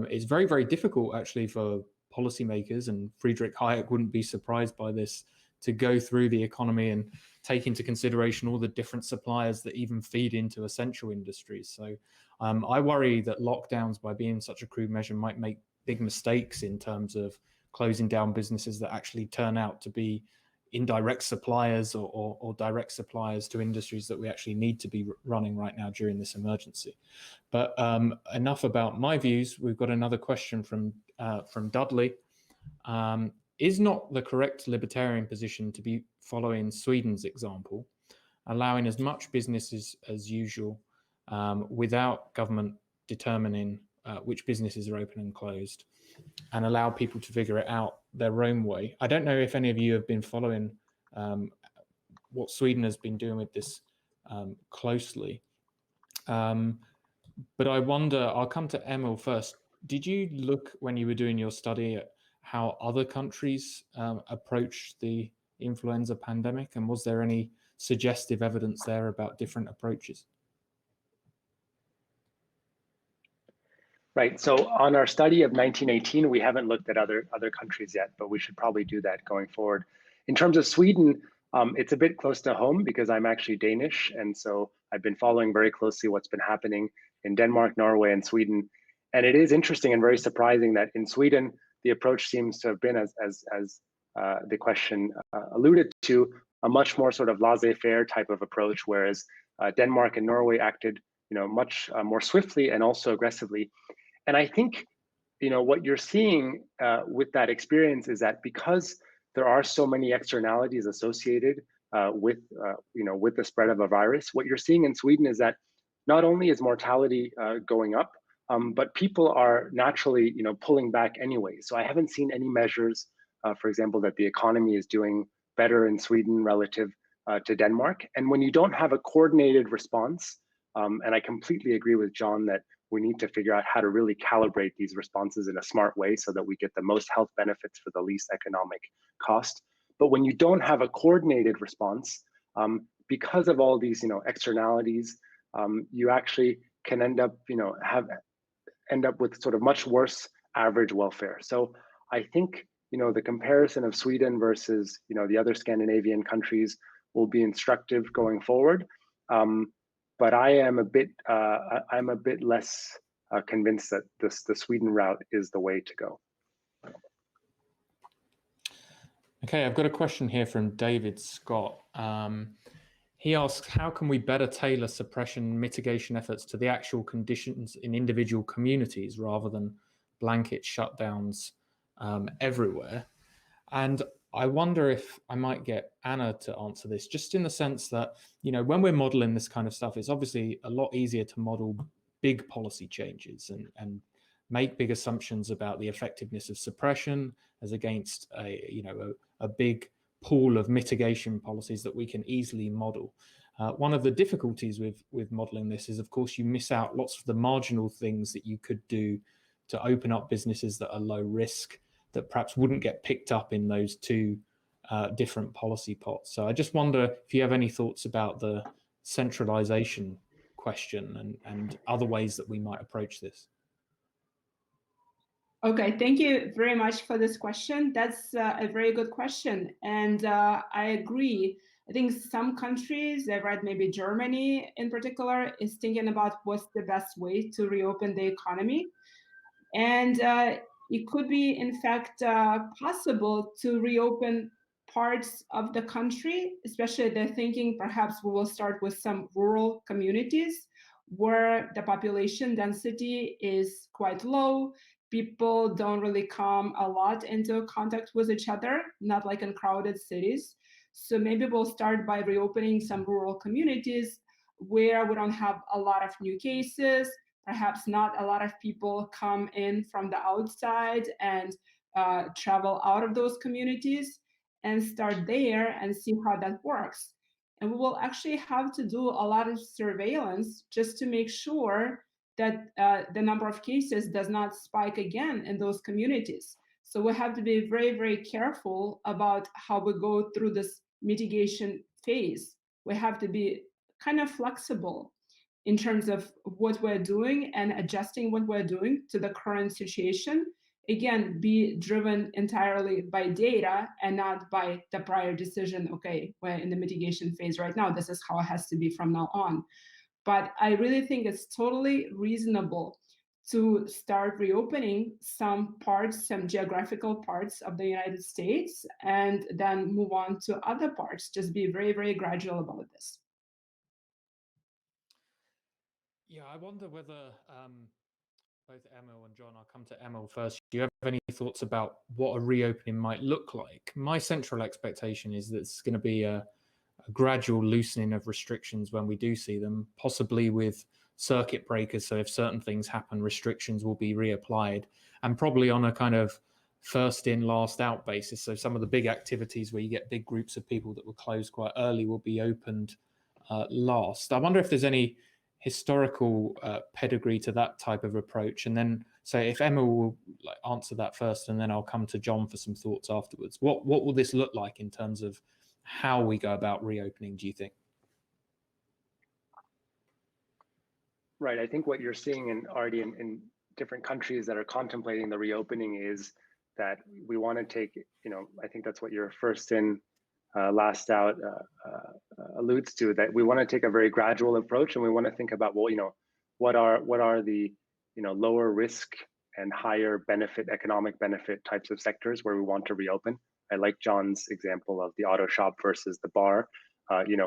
it's very, very difficult actually for policymakers, and Friedrich Hayek wouldn't be surprised by this, to go through the economy and take into consideration all the different suppliers that even feed into essential industries. So I worry that lockdowns, by being such a crude measure, might make big mistakes in terms of closing down businesses that actually turn out to be indirect suppliers or direct suppliers to industries that we actually need to be running right now during this emergency. But enough about my views. We've got another question from Dudley. Is not the correct libertarian position to be following Sweden's example, allowing as much business as usual without government determining which businesses are open and closed, and allow people to figure it out their own way? I don't know if any of you have been following what Sweden has been doing with this closely. But I wonder, I'll come to Emil first. Did you look, when you were doing your study, at how other countries approached the influenza pandemic, and was there any suggestive evidence there about different approaches? Right. So on our study of 1918, we haven't looked at other countries yet, but we should probably do that going forward. In terms of Sweden, it's a bit close to home because I'm actually Danish, and so I've been following very closely what's been happening in Denmark, Norway, and Sweden. And it is interesting and very surprising that in Sweden, the approach seems to have been, as the question alluded to, a much more sort of laissez-faire type of approach, whereas Denmark and Norway acted, much more swiftly and also aggressively. And I think, what you're seeing with that experience is that because there are so many externalities associated with the spread of a virus, what you're seeing in Sweden is that not only is mortality going up, but people are naturally, pulling back anyway. So I haven't seen any measures, for example, that the economy is doing better in Sweden relative to Denmark. And when you don't have a coordinated response, and I completely agree with John that we need to figure out how to really calibrate these responses in a smart way so that we get the most health benefits for the least economic cost. But when you don't have a coordinated response, because of all these, externalities, you actually can end up, end up with sort of much worse average welfare. So I think, the comparison of Sweden versus, the other Scandinavian countries will be instructive going forward. But I am a bit, I'm a bit less convinced that the Sweden route is the way to go. Okay, I've got a question here from David Scott. He asks, how can we better tailor suppression mitigation efforts to the actual conditions in individual communities rather than blanket shutdowns everywhere? And I wonder if I might get Anna to answer this, just in the sense that, when we're modeling this kind of stuff, it's obviously a lot easier to model big policy changes and make big assumptions about the effectiveness of suppression as against a big pool of mitigation policies that we can easily model. One of the difficulties with modeling this is, of course, you miss out lots of the marginal things that you could do to open up businesses that are low risk, that perhaps wouldn't get picked up in those two different policy pots. So I just wonder if you have any thoughts about the centralization question and other ways that we might approach this. Okay, thank you very much for this question. That's a very good question. And I agree I think some countries, I read maybe Germany in particular, is thinking about what's the best way to reopen the economy. And it could be, in fact, possible to reopen parts of the country, especially they're thinking perhaps we will start with some rural communities where the population density is quite low. People don't really come a lot into contact with each other, not like in crowded cities. So maybe we'll start by reopening some rural communities where we don't have a lot of new cases, perhaps not a lot of people come in from the outside and travel out of those communities, and start there and see how that works. And we will actually have to do a lot of surveillance just to make sure that the number of cases does not spike again in those communities. So we have to be very, very careful about how we go through this mitigation phase. We have to be kind of flexible in terms of what we're doing and adjusting what we're doing to the current situation. Again, be driven entirely by data and not by the prior decision, okay, we're in the mitigation phase right now, this is how it has to be from now on. But I really think it's totally reasonable to start reopening some parts, some geographical parts of the United States, and then move on to other parts. Just be very, very gradual about this. Yeah, I wonder whether both Emil and John, I'll come to Emil first. Do you have any thoughts about what a reopening might look like? My central expectation is that it's going to be a gradual loosening of restrictions when we do see them, possibly with circuit breakers. So if certain things happen, restrictions will be reapplied, and probably on a kind of first in, last out basis. So some of the big activities where you get big groups of people that were closed quite early will be opened last. I wonder if there's any historical pedigree to that type of approach. And then, so if Emma will answer that first, and then I'll come to John for some thoughts afterwards. What will this look like in terms of how we go about reopening, do you think? Right. I think what you're seeing already in different countries that are contemplating the reopening is that we want to take, I think that's what your first in, last out alludes to, that we want to take a very gradual approach, and we want to think about, well, what are the lower risk and higher benefit, economic benefit types of sectors where we want to reopen. I like John's example of the auto shop versus the bar.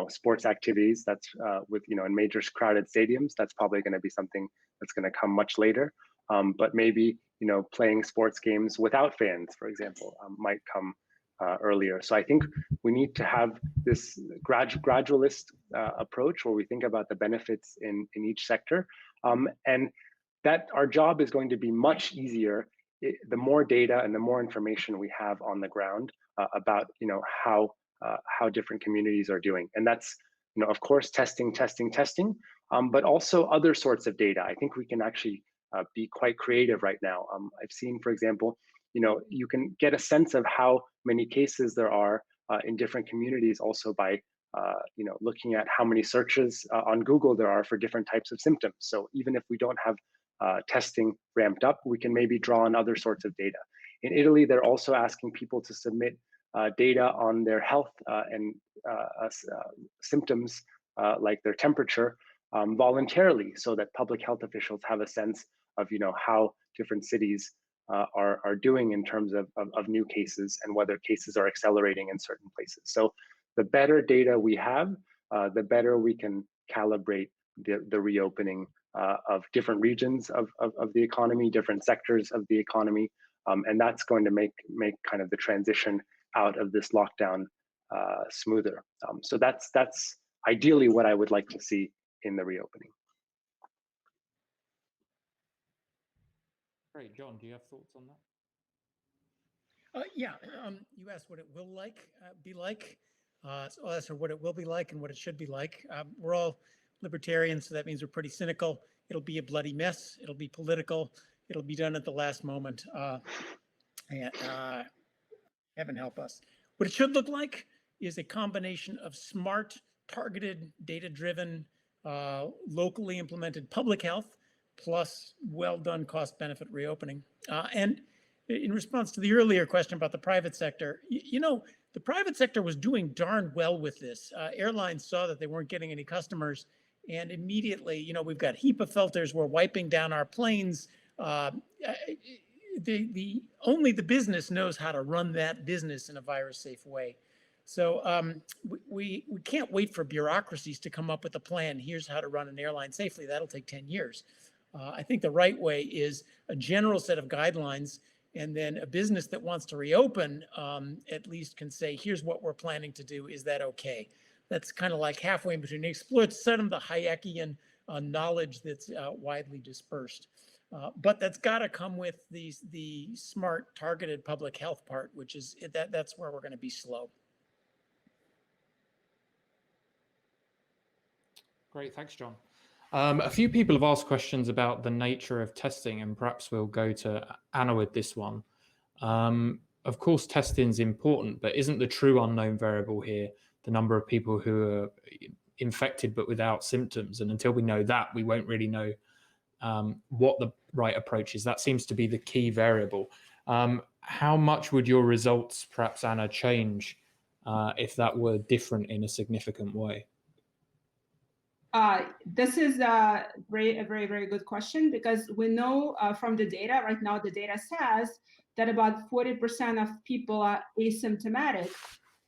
Sports activities, that's with in major crowded stadiums, that's probably going to be something that's going to come much later. But maybe playing sports games without fans, for example, might come earlier. So I think we need to have this gradualist approach where we think about the benefits in each sector, and that our job is going to be much easier the more data and the more information we have on the ground about how different communities are doing. And that's of course testing, but also other sorts of data. I think we can actually be quite creative right now. I've seen, for example, you can get a sense of how many cases there are in different communities also by looking at how many searches on Google there are for different types of symptoms. So even if we don't have testing ramped up, we can maybe draw on other sorts of data. In Italy, they're also asking people to submit data on their health and symptoms like their temperature voluntarily, so that public health officials have a sense of how different cities are doing in terms of new cases and whether cases are accelerating in certain places. So the better data we have, the better we can calibrate the reopening of different regions of the economy, different sectors of the economy, and that's going to make kind of the transition out of this lockdown smoother. So that's ideally what I would like to see in the reopening. Great, John, do you have thoughts on that? Yeah, you asked what it will be like. So that's what it will be like and what it should be like. We're all libertarians, so that means we're pretty cynical. It'll be a bloody mess. It'll be political. It'll be done at the last moment. Heaven help us. What it should look like is a combination of smart, targeted, data-driven, locally implemented public health, plus well-done cost-benefit reopening. And in response to the earlier question about the private sector, the private sector was doing darn well with this. Airlines saw that they weren't getting any customers, and immediately, we've got HEPA filters. We're wiping down our planes. Only the business knows how to run that business in a virus-safe way. So we can't wait for bureaucracies to come up with a plan. Here's how to run an airline safely. That'll take 10 years. I think the right way is a general set of guidelines, and then a business that wants to reopen at least can say, here's what we're planning to do. Is that okay? That's kind of like halfway in between. Exploit some of the Hayekian knowledge that's widely dispersed. But that's got to come with the smart, targeted public health part, which is that's where we're going to be slow. Great, thanks, John. A few people have asked questions about the nature of testing, and perhaps we'll go to Anna with this one. Of course, testing is important, but isn't the true unknown variable here the number of people who are infected but without symptoms? And until we know that, we won't really know what the right approach is. That seems to be the key variable. How much would your results, perhaps, Anna, change if that were different in a significant way? This is a very, very good question, because we know from the data right now, the data says that about 40% of people are asymptomatic.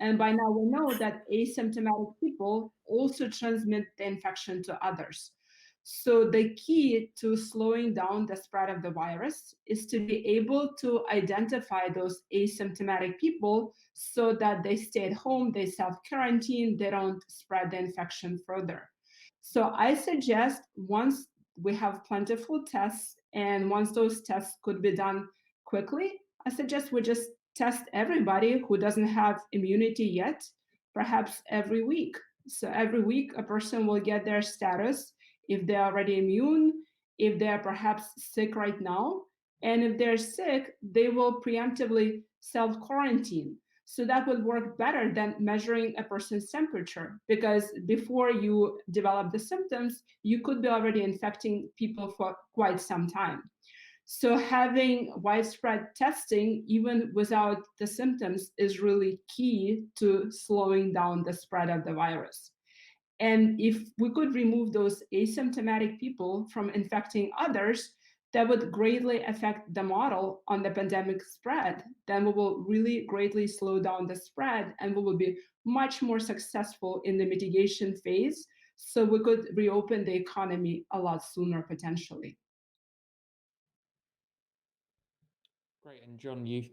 And by now we know that asymptomatic people also transmit the infection to others. So the key to slowing down the spread of the virus is to be able to identify those asymptomatic people so that they stay at home, they self-quarantine, they don't spread the infection further. So I suggest once we have plentiful tests, and once those tests could be done quickly, I suggest we just test everybody who doesn't have immunity yet, perhaps every week. So every week a person will get their status, if they're already immune, if they're perhaps sick right now, and if they're sick, they will preemptively self-quarantine. So that would work better than measuring a person's temperature, because before you develop the symptoms, you could be already infecting people for quite some time. So having widespread testing, even without the symptoms, is really key to slowing down the spread of the virus. And if we could remove those asymptomatic people from infecting others, that would greatly affect the model on the pandemic spread. Then we will really greatly slow down the spread, and we will be much more successful in the mitigation phase. So we could reopen the economy a lot sooner, potentially. Great. And John, you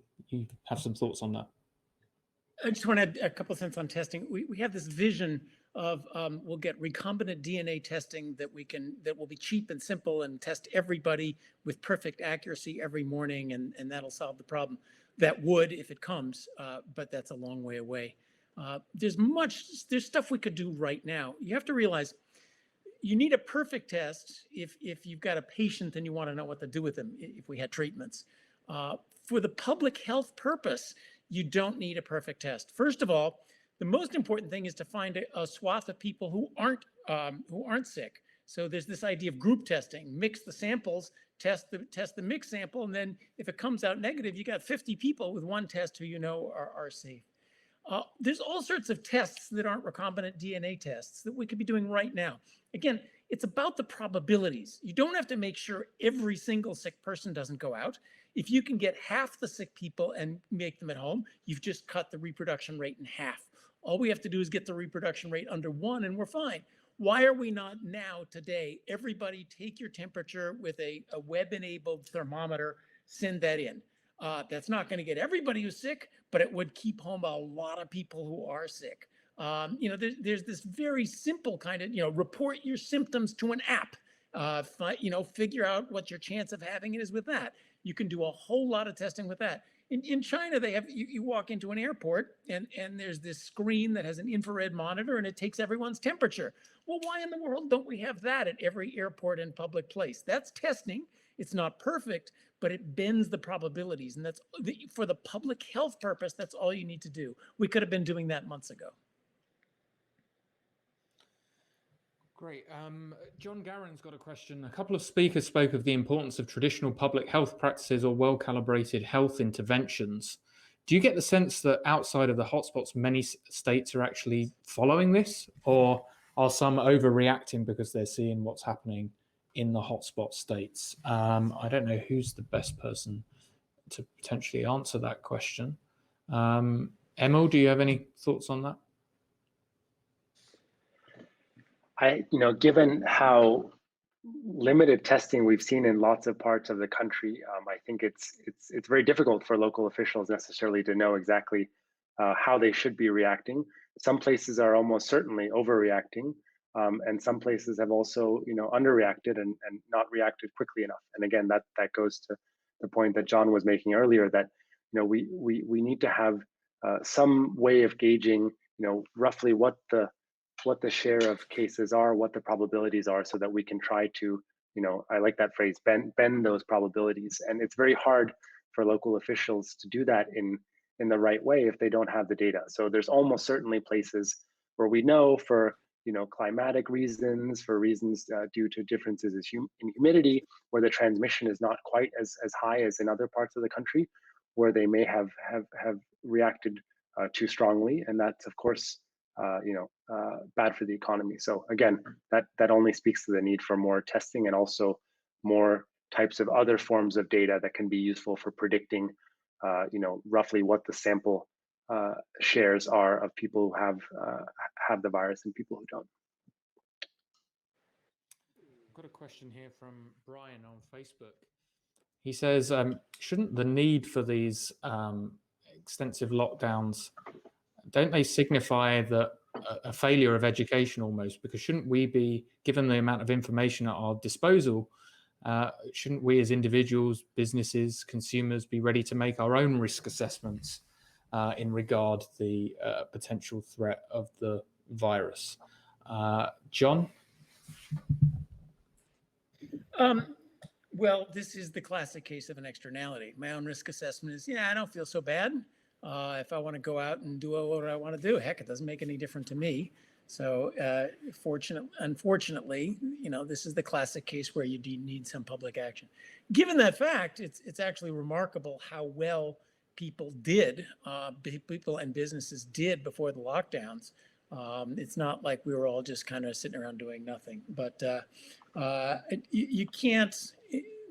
have some thoughts on that? I just want to add a couple of cents on testing. We have this vision of we'll get recombinant DNA testing that will be cheap and simple and test everybody with perfect accuracy every morning, and that'll solve the problem. That would, if it comes, but that's a long way away. There's stuff we could do right now. You have to realize you need a perfect test if you've got a patient and you want to know what to do with them, if we had treatments. For the public health purpose, you don't need a perfect test. First of all, the most important thing is to find a swath of people who aren't sick. So there's this idea of group testing. Mix the samples, test the mixed sample, and then if it comes out negative, you got 50 people with one test who are safe. There's all sorts of tests that aren't recombinant DNA tests that we could be doing right now. Again, it's about the probabilities. You don't have to make sure every single sick person doesn't go out. If you can get half the sick people and make them at home, you've just cut the reproduction rate in half. All we have to do is get the reproduction rate under 1 and we're fine. Why are we not now, today, everybody take your temperature with a web-enabled thermometer, send that in. That's not going to get everybody who's sick, but it would keep home a lot of people who are sick. There's this very simple kind of, report your symptoms to an app. Figure out what your chance of having it is with that. You can do a whole lot of testing with that. In China, they have you walk into an airport and there's this screen that has an infrared monitor and it takes everyone's temperature. Well, why in the world don't we have that at every airport and public place? That's testing. It's not perfect, but it bends the probabilities. And for the public health purpose, that's all you need to do. We could have been doing that months ago. Great. John Garron's got a question. A couple of speakers spoke of the importance of traditional public health practices or well-calibrated health interventions. Do you get the sense that outside of the hotspots, many states are actually following this, or are some overreacting because they're seeing what's happening in the hotspot states? I don't know who's the best person to potentially answer that question. Emil, do you have any thoughts on that? Given how limited testing we've seen in lots of parts of the country, I think it's very difficult for local officials necessarily to know exactly how they should be reacting. Some places are almost certainly overreacting, and some places have also underreacted and not reacted quickly enough. And again, that goes to the point that John was making earlier, that we need to have some way of gauging roughly what the share of cases are, what the probabilities are, so that we can try to, I like that phrase, bend those probabilities. And it's very hard for local officials to do that in the right way if they don't have the data. So there's almost certainly places where we know for climatic reasons, for reasons due to differences in humidity, where the transmission is not quite as high as in other parts of the country, where they may have reacted too strongly, and that's of course bad for the economy. So again, that only speaks to the need for more testing and also more types of other forms of data that can be useful for predicting, roughly what the sample shares are of people who have the virus and people who don't. I've got a question here from Brian on Facebook. He says, shouldn't the need for these extensive lockdowns, don't they signify that a failure of education almost? Because shouldn't we be, given the amount of information at our disposal, shouldn't we as individuals, businesses, consumers be ready to make our own risk assessments in regard to the potential threat of the virus? John? Well, this is the classic case of an externality. My own risk assessment is, I don't feel so bad. If I want to go out and do what I want to do, heck, it doesn't make any difference to me. So unfortunately, this is the classic case where you need some public action. Given that fact, it's actually remarkable how well people and businesses did before the lockdowns. It's not like we were all just kind of sitting around doing nothing, but you can't,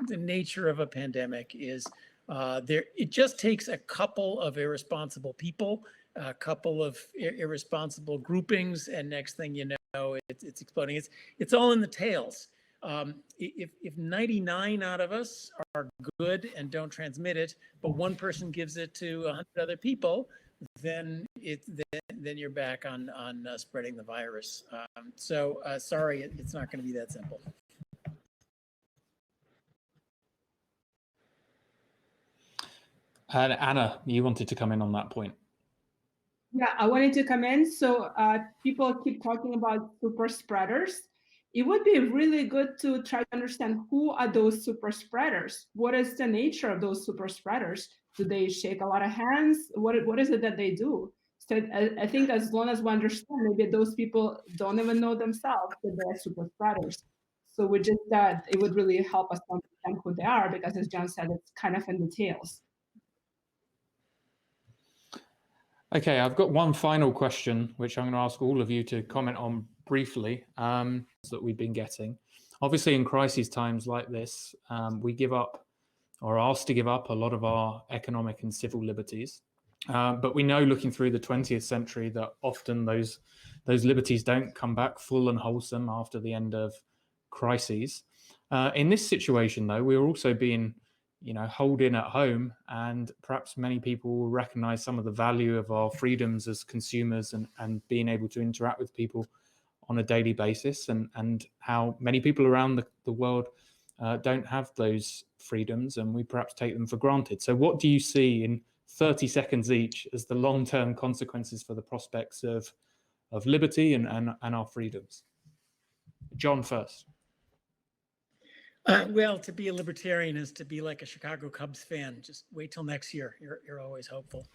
the nature of a pandemic is it just takes a couple of irresponsible people, a couple of irresponsible groupings, and next thing you know, it's exploding. It's all in the tails. If 99 out of us are good and don't transmit it, but one person gives it to 100 other people, then you're back on spreading the virus. Sorry, it's not going to be that simple. Anna, you wanted to come in on that point. Yeah, I wanted to come in. So people keep talking about super spreaders. It would be really good to try to understand who are those super spreaders. What is the nature of those super spreaders? Do they shake a lot of hands? What is it that they do? So I think as long as we understand, maybe those people don't even know themselves that they're super spreaders. So we just it would really help us understand who they are, because as John said, it's kind of in the tails. Okay, I've got one final question, which I'm going to ask all of you to comment on briefly, that we've been getting. Obviously, in crisis times like this, we give up, or are asked to give up, a lot of our economic and civil liberties. But we know, looking through the 20th century, that often those liberties don't come back full and wholesome after the end of crises. In this situation, though, we're also being holed in at home, and perhaps many people will recognize some of the value of our freedoms as consumers and being able to interact with people on a daily basis, and how many people around the world don't have those freedoms, and we perhaps take them for granted. So what do you see in 30 seconds each as the long-term consequences for the prospects of liberty and our freedoms? John first. Well, to be a libertarian is to be like a Chicago Cubs fan. Just wait till next year. You're always hopeful.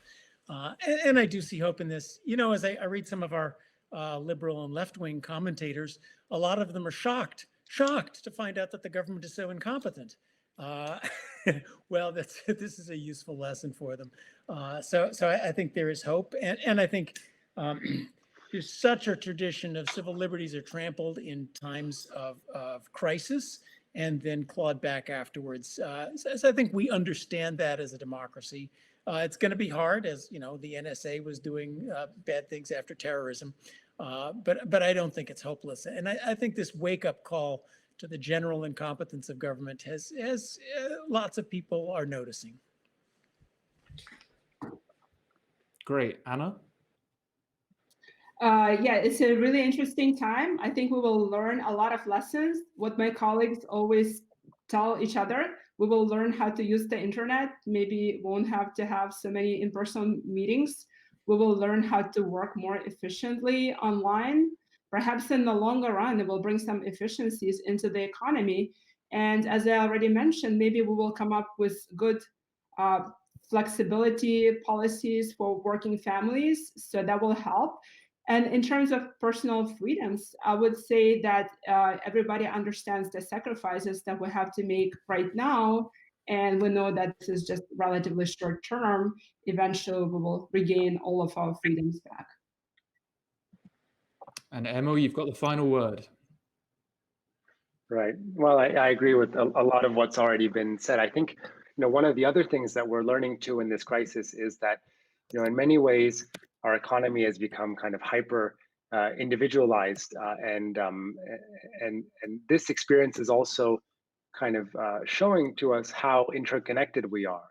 And I do see hope in this. As I read some of our liberal and left-wing commentators, a lot of them are shocked to find out that the government is so incompetent. Well, this is a useful lesson for them. So I think there is hope, and I think there's such a tradition of civil liberties are trampled in times of crisis and then clawed back afterwards. So I think we understand that as a democracy. It's going to be hard, as you know, the NSA was doing bad things after terrorism, but I don't think it's hopeless. And I think this wake-up call to the general incompetence of government has lots of people are noticing. Great. Anna? Yeah, it's a really interesting time. I think we will learn a lot of lessons. What my colleagues always tell each other, we will learn how to use the internet. Maybe won't have to have so many in-person meetings. We will learn how to work more efficiently online. Perhaps in the longer run, it will bring some efficiencies into the economy. And as I already mentioned, maybe we will come up with good flexibility policies for working families, so that will help. And in terms of personal freedoms, I would say that everybody understands the sacrifices that we have to make right now. And we know that this is just relatively short term. Eventually, we will regain all of our freedoms back. And Emil, you've got the final word. Right. Well, I agree with a lot of what's already been said. I think, one of the other things that we're learning too in this crisis is that, in many ways, our economy has become kind of hyper individualized, and this experience is also kind of showing to us how interconnected we are,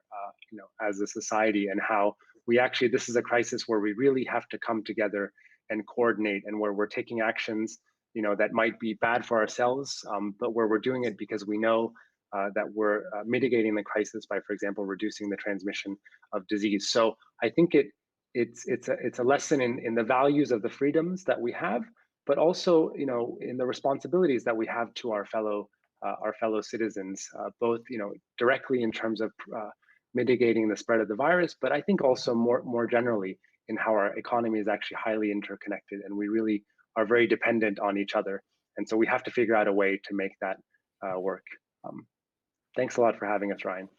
as a society, and how we actually, this is a crisis where we really have to come together and coordinate, and where we're taking actions, that might be bad for ourselves, but where we're doing it because we know that we're mitigating the crisis by, for example, reducing the transmission of disease. So I think it's a lesson in the values of the freedoms that we have, but also, in the responsibilities that we have to our fellow citizens, both, directly in terms of mitigating the spread of the virus, but I think also more generally in how our economy is actually highly interconnected, and we really are very dependent on each other. And so we have to figure out a way to make that work. Thanks a lot for having us, Ryan.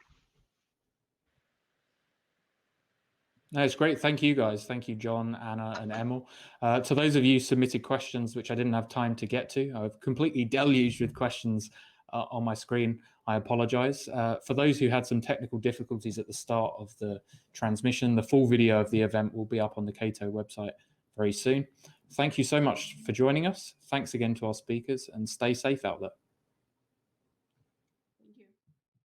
No, it's great. Thank you, guys. Thank you, John, Anna, and Emil. To those of you who submitted questions, which I didn't have time to get to, I've completely deluged with questions on my screen. I apologize. For those who had some technical difficulties at the start of the transmission, the full video of the event will be up on the Cato website very soon. Thank you so much for joining us. Thanks again to our speakers, and stay safe out there.